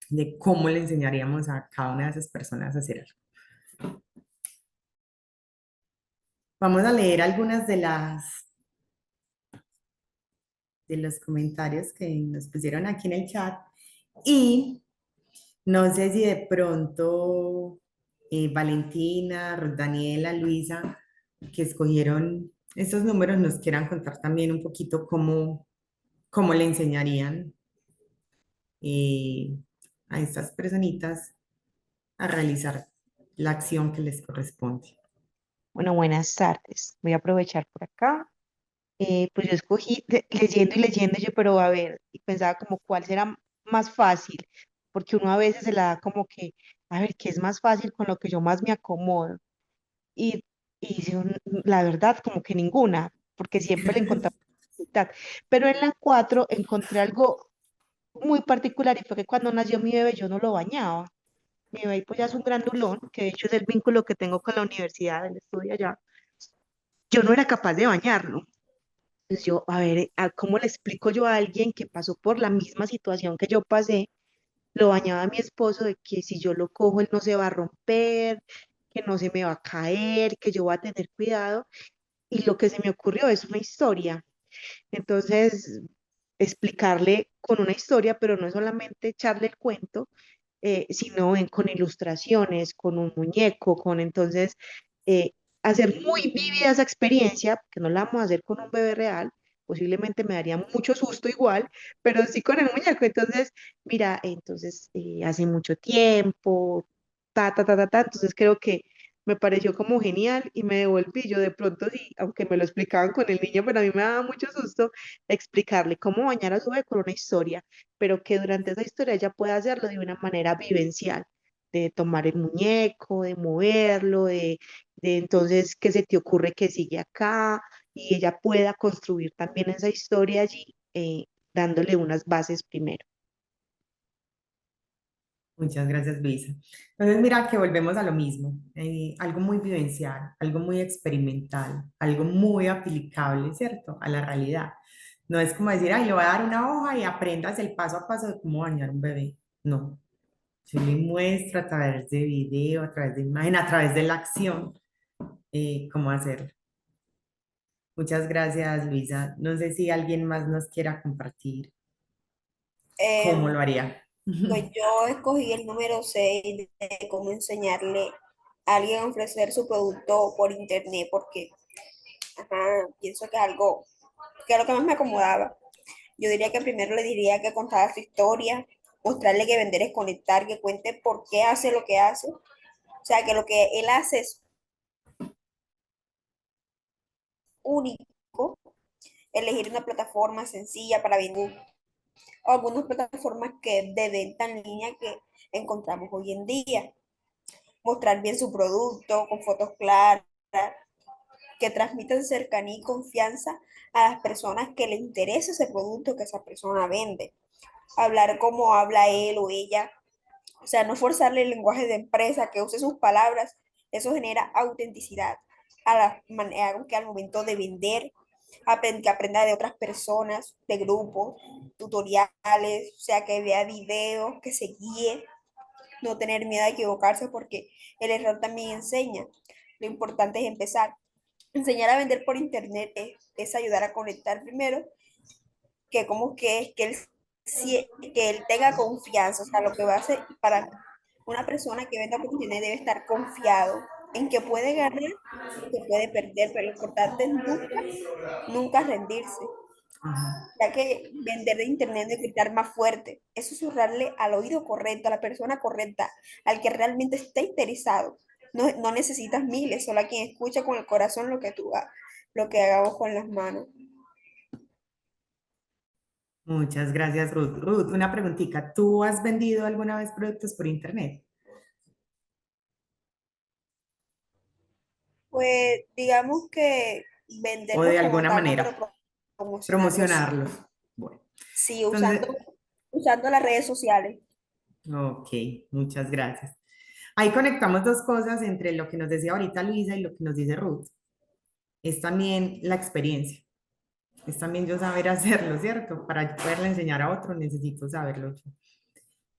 de cómo le enseñaríamos a cada una de esas personas a hacer algo. Vamos a leer algunas de los comentarios que nos pusieron aquí en el chat y no sé si de pronto Valentina, Ruth Daniela, Luisa, que escogieron estos números, nos quieran contar también un poquito cómo le enseñarían eh, a estas personitas a realizar la acción que les corresponde. Bueno, buenas tardes. Voy a aprovechar por acá. Pues yo escogí leyendo y leyendo yo, pero a ver, y pensaba como cuál será más fácil, porque uno a veces se la da como que, a ver, ¿qué es más fácil con lo que yo más me acomodo? Y, la verdad, como que ninguna, porque siempre le encontraba dificultad. Pero en la 4 encontré algo muy particular y fue que cuando nació mi bebé yo no lo bañaba. Mi bebé pues ya es un grandulón, que de hecho es el vínculo que tengo con la universidad, él estudia allá. Yo no era capaz de bañarlo. Pues yo, a ver, ¿cómo le explico yo a alguien que pasó por la misma situación que yo pasé? Lo bañaba a mi esposo de que si yo lo cojo, él no se va a romper, que no se me va a caer, que yo voy a tener cuidado. Y lo que se me ocurrió es una historia. Entonces, explicarle con una historia, pero no es solamente echarle el cuento, sino con ilustraciones, con un muñeco, entonces, eh, hacer muy vívida esa experiencia, que no la vamos a hacer con un bebé real, posiblemente me daría mucho susto igual, pero sí con el muñeco. Entonces, mira, entonces, hace mucho tiempo, entonces creo que me pareció como genial y me devolví. Yo de pronto sí, aunque me lo explicaban con el niño, pero a mí me daba mucho susto explicarle cómo bañar a su bebé con una historia, pero que durante esa historia ella pueda hacerlo de una manera vivencial, de tomar el muñeco, de moverlo, de entonces, ¿qué se te ocurre que sigue acá? Y ella pueda construir también esa historia allí, dándole unas bases primero. Muchas gracias, Luisa. Entonces, mira que volvemos a lo mismo, algo muy vivencial, algo muy experimental, algo muy aplicable, ¿cierto? A la realidad. No es como decir, ay, le voy a dar una hoja y aprendas el paso a paso de cómo bañar un bebé. No, yo le muestro a través de video, a través de imagen, a través de la acción, cómo hacerlo. Muchas gracias, Luisa. No sé si alguien más nos quiera compartir cómo lo haría. Pues yo escogí el número 6 de cómo enseñarle a alguien a ofrecer su producto por internet, porque ajá, pienso que es algo que es lo que más me acomodaba. Yo diría que primero le diría que contara su historia, mostrarle que vender es conectar, que cuente por qué hace lo que hace. O sea, que lo que él hace es único, elegir una plataforma sencilla para vender, o algunas plataformas que de venta en línea que encontramos hoy en día. Mostrar bien su producto con fotos claras, que transmitan cercanía y confianza a las personas que le interesa ese producto que esa persona vende. Hablar como habla él o ella, o sea, no forzarle el lenguaje de empresa, que use sus palabras, eso genera autenticidad a la manera que al momento de vender, que aprenda de otras personas, de grupos, tutoriales, o sea, que vea videos, que se guíe, no tener miedo a equivocarse porque el error también enseña. Lo importante es empezar. Enseñar a vender por internet es ayudar a conectar primero, que como que es que que él tenga confianza, o sea, lo que va a hacer para una persona que venda por internet debe estar confiado en que puede ganar y que puede perder, pero lo importante es nunca rendirse, Ajá. ya que vender de internet es gritar más fuerte, es susurrarle al oído correcto, a la persona correcta, al que realmente está interesado. No necesitas miles, solo a quien escucha con el corazón lo que hagamos con las manos. Muchas gracias, Ruth. Ruth, una preguntita. ¿Tú has vendido alguna vez productos por internet? Pues digamos que ¿O de venderlos como alguna tal, no, manera pero promocionarlos sí. promocionarlos? Bueno, Sí, entonces, usando las redes sociales. ok, muchas gracias. Ahí conectamos dos cosas entre lo que nos decía ahorita Luisa y lo que nos dice Ruth. Es también la experiencia. Es también yo saber hacerlo, ¿cierto? Para poderle enseñar a otro necesito saberlo yo.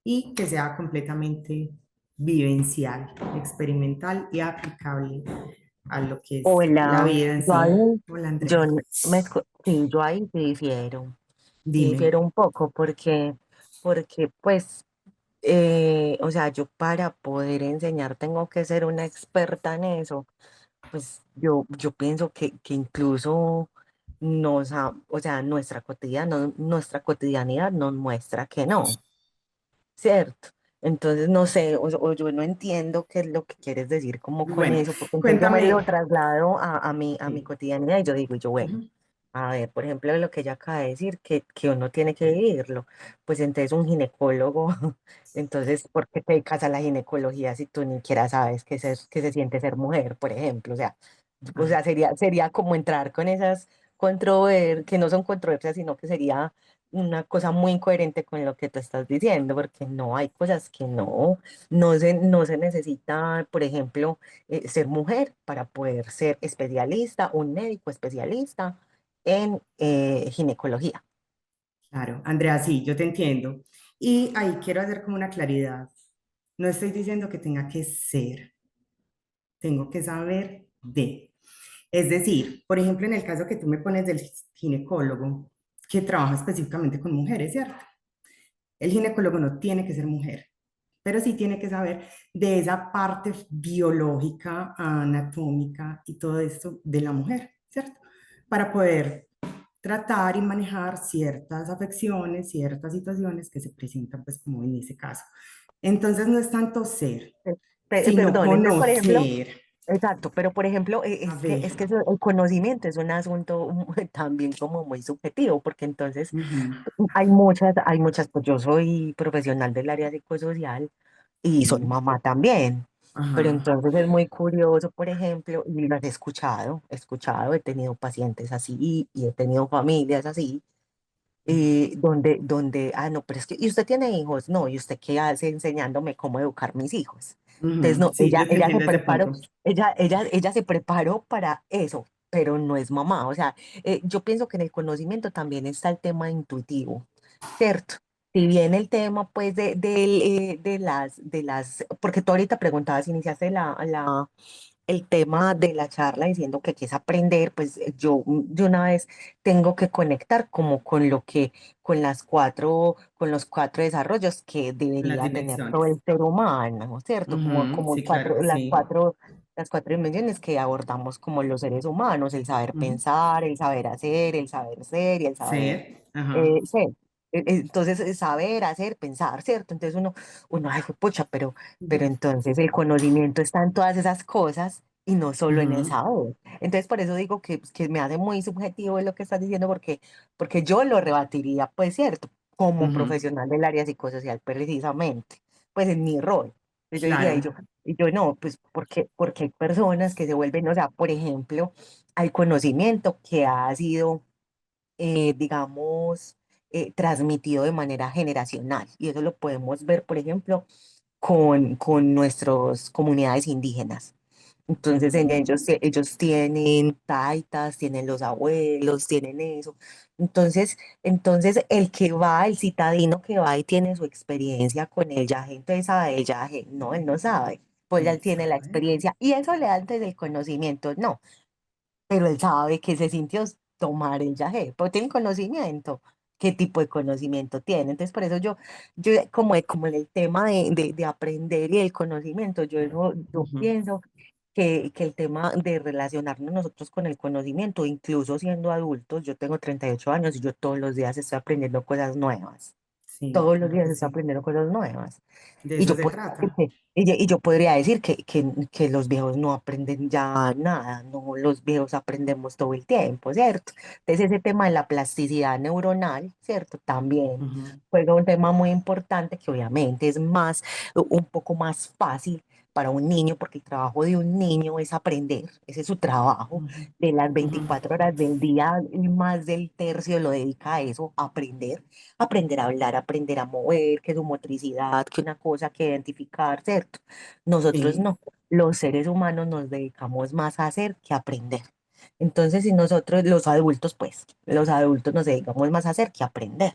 Y que sea completamente vivencial, experimental y aplicable a lo que es la Hola, vida en yo sí. ahí, Hola, Andrea. sí, yo ahí sí Dime. difiero un poco porque pues, o sea, yo para poder enseñar tengo que ser una experta en eso. Pues yo pienso que incluso o sea, nuestra cotidianidad nos muestra que no. ¿Cierto? Entonces, no sé, o yo no entiendo qué es lo que quieres decir como con Bueno, eso, porque entonces yo me lo cuéntame. traslado a mi Sí. cotidianidad y yo digo, bueno, Ujú. a ver, por ejemplo, lo que ella acaba de decir, que uno tiene que vivirlo, pues entonces un ginecólogo, entonces, ¿por qué te dedicas a la ginecología si tú ni siquiera sabes qué se siente ser mujer, por ejemplo? O Ah, sea, sería como entrar con esas que no son controversias, sino que sería una cosa muy incoherente con lo que tú estás diciendo, porque no hay cosas que no se necesita, por ejemplo, ser mujer para poder ser especialista, un médico especialista en ginecología. Claro, Andrea, sí, yo te entiendo. Y ahí quiero hacer como una claridad. No estoy diciendo que tenga que ser, tengo que saber de. Es decir, por ejemplo, en el caso que tú me pones del ginecólogo, que trabaja específicamente con mujeres, ¿cierto? El ginecólogo no tiene que ser mujer, pero sí tiene que saber de esa parte biológica, anatómica y todo esto de la mujer, ¿cierto? Para poder tratar y manejar ciertas afecciones, ciertas situaciones que se presentan, pues como en ese caso. Entonces no es tanto ser, sino Perdón, entonces, por ejemplo, conocer. exacto, pero por ejemplo, A ver. el conocimiento es un asunto también como muy subjetivo, porque entonces Ujú, hay muchas, pues yo soy profesional del área psicosocial y soy sí, mamá también, pero ajá, entonces es muy curioso, por ejemplo, y las he escuchado, he tenido pacientes así y he tenido familias así, no, pero es que, ¿y usted tiene hijos? No, ¿y usted qué hace enseñándome cómo educar mis hijos? Entonces, ujú, no, sí, yo te ella se entiendo ese preparó, punto. ella se preparó para eso, pero no es mamá. O sea, yo pienso que en el conocimiento también está el tema intuitivo, ¿cierto? Si bien el tema, pues, porque tú ahorita preguntabas, iniciaste el tema de la charla diciendo que qué es aprender, pues yo de una vez tengo que conectar como con con los cuatro desarrollos que Las debería tener todo dimensiones. el ser humano, ¿cierto? Ujú, sí, claro que sí. las cuatro dimensiones que abordamos como los seres humanos, el saber Ujú, pensar, el saber hacer, el saber ser y el saber ser, ajá. ser. Entonces, saber, hacer, pensar, ¿cierto? Entonces ay, pucha, pero Ujú, entonces el conocimiento está en todas esas cosas y no solo en el ujú, saber. Entonces, por eso digo que me hace muy subjetivo lo que estás diciendo, porque yo lo rebatiría, pues, ¿cierto? Como ujú, profesional del área psicosocial, precisamente, pues en mi rol. Yo diría, claro. y yo no, pues, porque hay personas que se vuelven, o sea, por ejemplo, hay conocimiento que ha sido digamos, transmitido de manera generacional. Y eso lo podemos ver, por ejemplo, con nuestras comunidades indígenas. Entonces, Ujú, ellos tienen taitas, tienen los abuelos, tienen eso. Entonces, el que va, el citadino que va y tiene su experiencia con el yaje, entonces sabe el yaje. No, él no sabe. Pues ya él él tiene la sabe. experiencia y eso le da antes el conocimiento. No, pero él sabe que se sintió tomar el yagé, porque tiene conocimiento, qué tipo de conocimiento tiene. Entonces, por eso yo como en el tema de aprender y el conocimiento, yo Ujú, pienso que el tema de relacionarnos nosotros con el conocimiento, incluso siendo adultos, yo tengo 38 años y yo todos los días estoy aprendiendo cosas nuevas. sí, Todos los claro días que estoy sí. aprendiendo cosas nuevas. De Y eso yo se podría decir trata. y yo podría decir que los viejos no aprenden ya nada, no, los viejos aprendemos todo el tiempo, ¿cierto? Entonces ese tema de la plasticidad neuronal, ¿cierto? También Ujú, juega un tema muy importante que obviamente es un poco más fácil para un niño, porque el trabajo de un niño es aprender, ese es su trabajo. ujú, De las ujú, 24 horas del día, más del tercio lo dedica a eso, a aprender a hablar, aprender a mover, que su motricidad, que una cosa que identificar, ¿cierto? Nosotros sí. no, los seres humanos nos dedicamos más a hacer que a aprender. Entonces, si nosotros, los adultos, pues, los adultos nos dedicamos más a hacer que a aprender.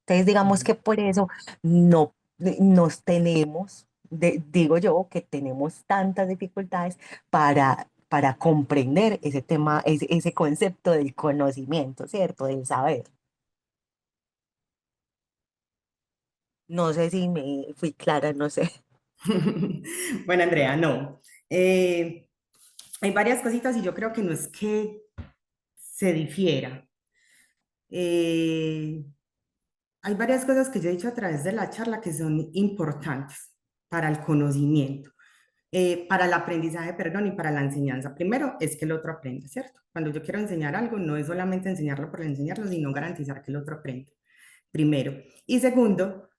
Entonces, digamos Ujú, que por eso no nos tenemos, digo yo, que tenemos tantas dificultades para comprender ese tema, ese concepto del conocimiento, ¿cierto? Del saber. No sé si me fui clara, no sé. bueno, Andrea, no. Hay varias cositas y yo creo que no es que se difiera. Eh, Hay varias cosas que yo he dicho a través de la charla que son importantes para el conocimiento, para el aprendizaje, perdón, y para la enseñanza. Primero es que el otro aprenda, ¿cierto? Cuando yo quiero enseñar algo, no es solamente enseñarlo por enseñarlo, sino garantizar que el otro aprenda. Primero. Y segundo,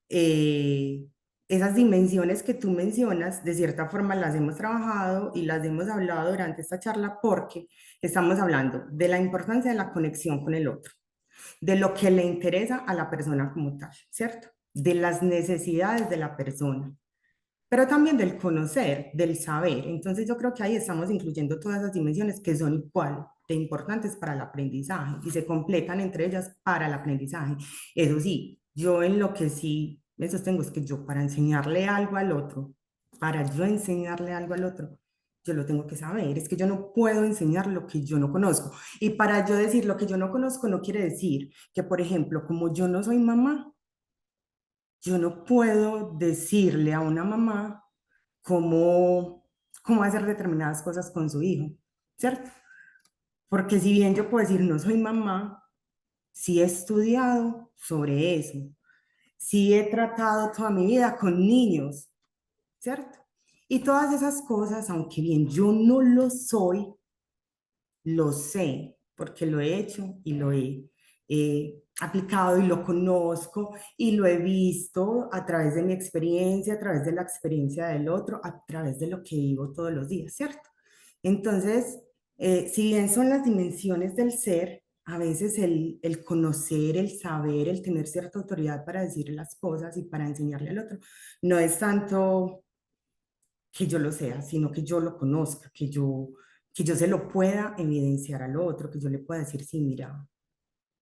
esas dimensiones que tú mencionas, de cierta forma las hemos trabajado y las hemos hablado durante esta charla porque estamos hablando de la importancia de la conexión con el otro, de lo que le interesa a la persona como tal, ¿cierto? De las necesidades de la persona, pero también del conocer, del saber. Entonces yo creo que ahí estamos incluyendo todas esas dimensiones que son igual, de importantes para el aprendizaje y se completan entre ellas para el aprendizaje. Eso sí, yo en lo que sí me sostengo es que yo para enseñarle algo al otro, para yo enseñarle algo al otro, yo lo tengo que saber. Es que yo no puedo enseñar lo que yo no conozco. Y para yo decir lo que yo no conozco no quiere decir que, por ejemplo, como yo no soy mamá, yo no puedo decirle a una mamá cómo hacer determinadas cosas con su hijo, ¿cierto? Porque si bien yo puedo decir no soy mamá, sí he estudiado sobre eso, sí he tratado toda mi vida con niños, ¿cierto? Y todas esas cosas, aunque bien yo no lo soy, lo sé, porque lo he hecho y lo he aplicado y lo conozco y lo he visto a través de mi experiencia, a través de la experiencia del otro, a través de lo que vivo todos los días, ¿cierto? Entonces, si bien son las dimensiones del ser, a veces el conocer, el saber, el tener cierta autoridad para decir las cosas y para enseñarle al otro, no es tanto que yo lo sea, sino que yo lo conozca, que yo se lo pueda evidenciar al otro, que yo le pueda decir, sí, mira,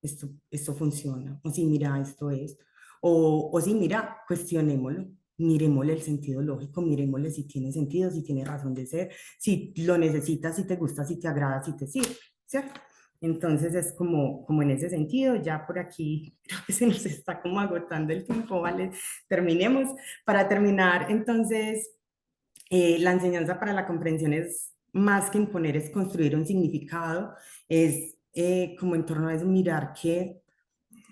esto funciona, o sí, mira, esto es, o sí, mira, cuestionémoslo, miremosle el sentido lógico, miremosle si tiene sentido, si tiene razón de ser, si lo necesitas, si te gusta, si te agrada, si te sirve, ¿cierto? Entonces es como en ese sentido, ya por aquí creo que se nos está como agotando el tiempo, ¿vale? Terminemos. Para terminar, entonces, la enseñanza para la comprensión es más que imponer, es construir un significado, es como en torno a eso mirar que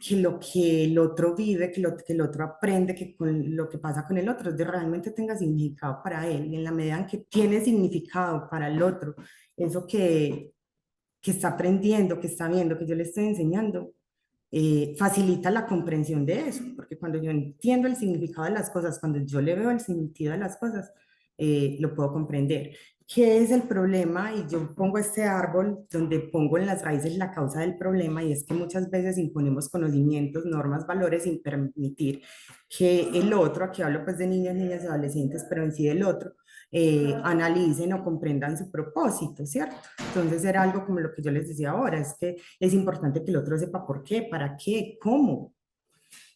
lo que el otro vive, que el otro aprende, que con lo que pasa con el otro, de realmente tenga significado para él. Y en la medida en que tiene significado para el otro, eso que está aprendiendo, que está viendo, que yo le estoy enseñando, facilita la comprensión de eso, porque cuando yo entiendo el significado de las cosas, cuando yo le veo el sentido de las cosas, lo puedo comprender. ¿Qué es el problema? Y yo pongo este árbol donde pongo en las raíces la causa del problema y es que muchas veces imponemos conocimientos, normas, valores sin permitir que el otro, aquí hablo pues de niños, niñas y adolescentes, pero en sí del otro, analicen o comprendan su propósito, ¿cierto? Entonces era algo como lo que yo les decía ahora, es que es importante que el otro sepa por qué, para qué, cómo.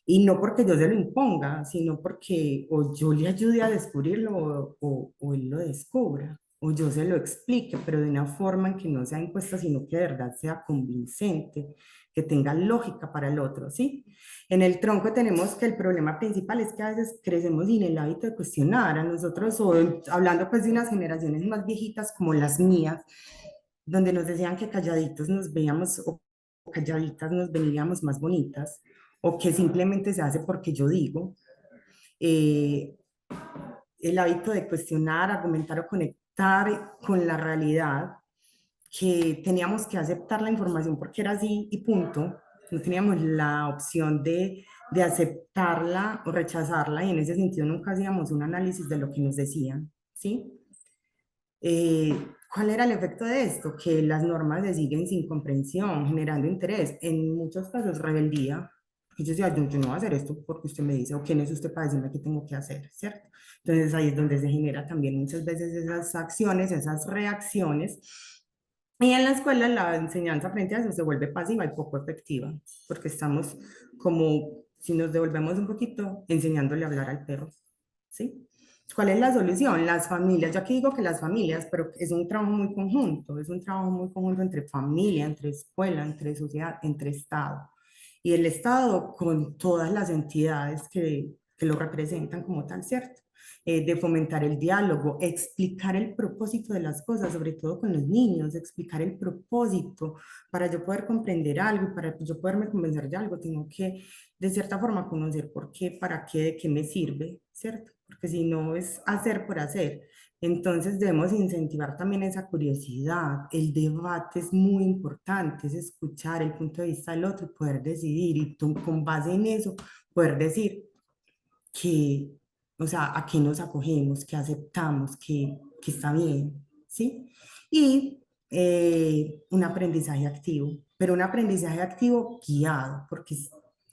Y no porque yo se lo imponga, sino porque o yo le ayude a descubrirlo o él lo descubra, o yo se lo explique, pero de una forma en que no sea impuesta, sino que de verdad sea convincente, que tenga lógica para el otro, ¿sí? En el tronco tenemos que el problema principal es que a veces crecemos sin el hábito de cuestionar a nosotros, o hablando pues de unas generaciones más viejitas como las mías, donde nos decían que calladitos nos veíamos o calladitas nos veíamos más bonitas, o que simplemente se hace porque yo digo. Eh, el hábito de cuestionar, argumentar o conectar con la realidad, que teníamos que aceptar la información porque era así y punto. No teníamos la opción de aceptarla o rechazarla y en ese sentido nunca hacíamos un análisis de lo que nos decían, ¿sí? ¿Cuál era el efecto de esto? Que las normas se siguen sin comprensión, generando interés, en muchos casos rebeldía. Y yo decía, yo no voy a hacer esto porque usted me dice, o quién es usted para decirme qué tengo que hacer, ¿cierto? Entonces ahí es donde se genera también muchas veces esas acciones, esas reacciones. Y en la escuela la enseñanza frente a eso se vuelve pasiva y poco efectiva, porque estamos como, si nos devolvemos un poquito, enseñándole a hablar al perro, ¿sí? ¿Cuál es la solución? Las familias, yo aquí digo que las familias, pero es un trabajo muy conjunto, es un trabajo muy conjunto entre familia, entre escuela, entre sociedad, entre Estado. Y el Estado con todas las entidades que lo representan como tal, ¿cierto? De fomentar el diálogo, explicar el propósito de las cosas, sobre todo con los niños, explicar el propósito para yo poder comprender algo y para yo poderme convencer de algo, tengo que de cierta forma conocer por qué, para qué, de qué me sirve, ¿cierto? Porque si no es hacer por hacer. Entonces debemos incentivar también esa curiosidad. El debate es muy importante, es escuchar el punto de vista del otro y poder decidir y tú, con base en eso poder decir que, o sea, a qué nos acogemos, que aceptamos, que está bien, ¿sí? Y un aprendizaje activo, pero un aprendizaje activo guiado, porque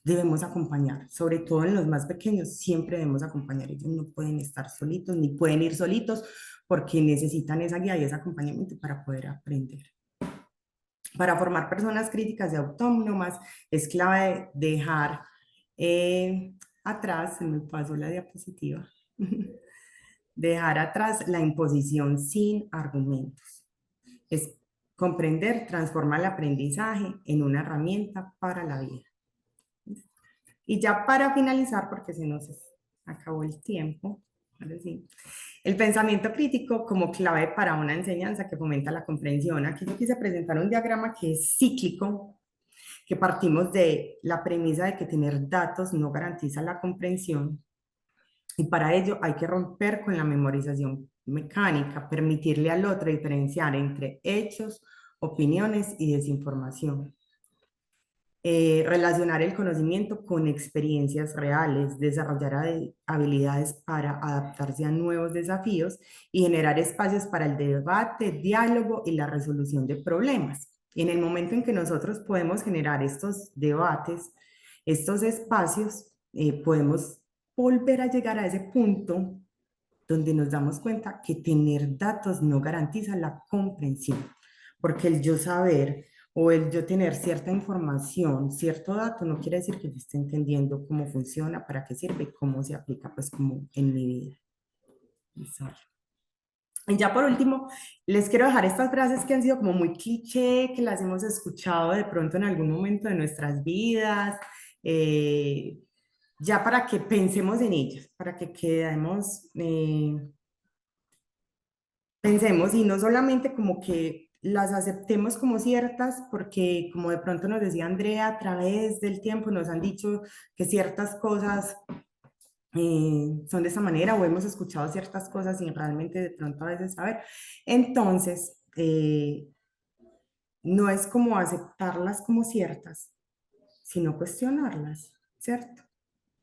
debemos acompañar, sobre todo en los más pequeños, siempre debemos acompañar, ellos no pueden estar solitos, ni pueden ir solitos, porque necesitan esa guía y ese acompañamiento para poder aprender. Para formar personas críticas y autónomas es clave dejar atrás, se me pasó la diapositiva, dejar atrás la imposición sin argumentos. Es comprender, transformar el aprendizaje en una herramienta para la vida. Y ya para finalizar, porque se nos acabó el tiempo, ahora sí, el pensamiento crítico como clave para una enseñanza que fomenta la comprensión. Aquí yo quise presentar un diagrama que es cíclico, que partimos de la premisa de que tener datos no garantiza la comprensión, y para ello hay que romper con la memorización mecánica, permitirle al otro diferenciar entre hechos, opiniones y desinformación. Relacionar el conocimiento con experiencias reales, desarrollar habilidades para adaptarse a nuevos desafíos y generar espacios para el debate, diálogo y la resolución de problemas. Y en el momento en que nosotros podemos generar estos debates, estos espacios, podemos volver a llegar a ese punto donde nos damos cuenta que tener datos no garantiza la comprensión, porque el yo saber o el yo tener cierta información, cierto dato, no quiere decir que yo esté entendiendo cómo funciona, para qué sirve y cómo se aplica pues como en mi vida. Y ya por último, les quiero dejar estas frases que han sido como muy cliché, que las hemos escuchado de pronto en algún momento de nuestras vidas, ya para que pensemos en ellas, para que quedemos, pensemos y no solamente como que las aceptemos como ciertas, porque como de pronto nos decía Andrea, a través del tiempo nos han dicho que ciertas cosas son de esa manera, o hemos escuchado ciertas cosas sin realmente de pronto a veces saber. Entonces, no es como aceptarlas como ciertas, sino cuestionarlas, ¿cierto?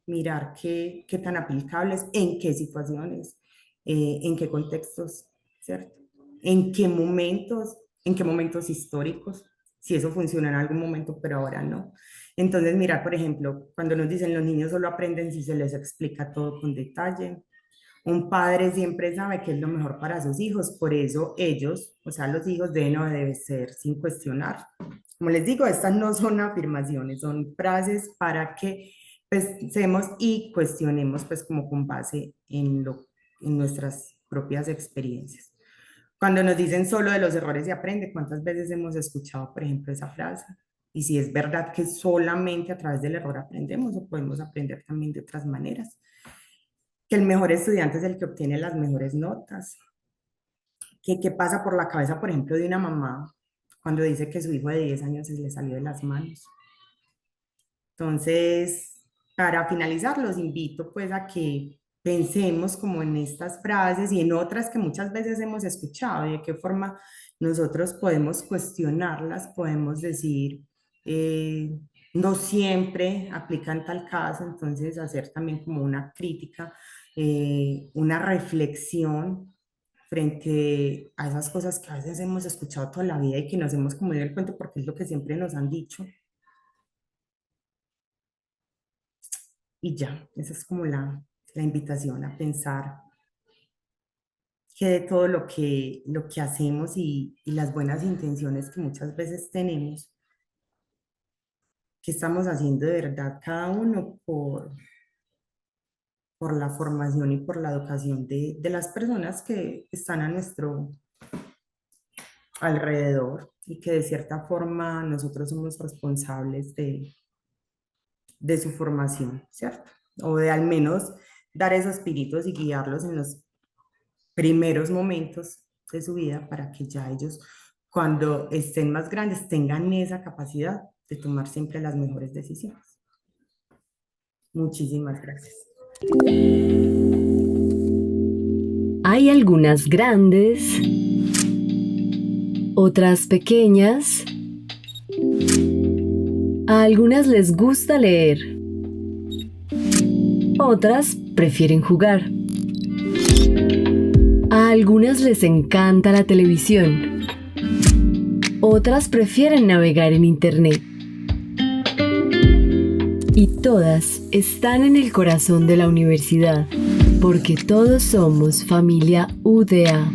Mirar qué tan aplicables, en qué situaciones, en qué contextos, ¿cierto? En qué momentos históricos, si eso funciona en algún momento, pero ahora no. Entonces, mirar, por ejemplo, cuando nos dicen los niños solo aprenden si se les explica todo con detalle. Un padre siempre sabe qué es lo mejor para sus hijos, por eso ellos, o sea, los hijos deben obedecer sin cuestionar. Como les digo, estas no son afirmaciones, son frases para que pensemos y cuestionemos pues como con base en nuestras propias experiencias. Cuando nos dicen solo de los errores se aprende, ¿cuántas veces hemos escuchado, por ejemplo, esa frase? Y si es verdad que solamente a través del error aprendemos, o podemos aprender también de otras maneras. Que el mejor estudiante es el que obtiene las mejores notas. ¿Qué pasa por la cabeza, por ejemplo, de una mamá cuando dice que su hijo de 10 años se le salió de las manos? Entonces, para finalizar, los invito pues a que pensemos como en estas frases y en otras que muchas veces hemos escuchado, y de qué forma nosotros podemos cuestionarlas, podemos decir, no siempre aplican tal caso, entonces hacer también como una crítica, una reflexión frente a esas cosas que a veces hemos escuchado toda la vida y que nos hemos como dio el cuento porque es lo que siempre nos han dicho. Y ya, esa es como la invitación a pensar que de todo lo que hacemos y las buenas intenciones que muchas veces tenemos, que estamos haciendo de verdad cada uno por la formación y por la educación de las personas que están a nuestro alrededor, y que de cierta forma nosotros somos responsables de su formación, ¿cierto? O de al menos dar esos espíritus y guiarlos en los primeros momentos de su vida para que ya ellos, cuando estén más grandes, tengan esa capacidad de tomar siempre las mejores decisiones. Muchísimas gracias. Hay algunas grandes, otras pequeñas. A algunas les gusta leer, otras prefieren jugar. A algunas les encanta la televisión, otras prefieren navegar en internet. Y todas están en el corazón de la universidad, porque todos somos familia UDA.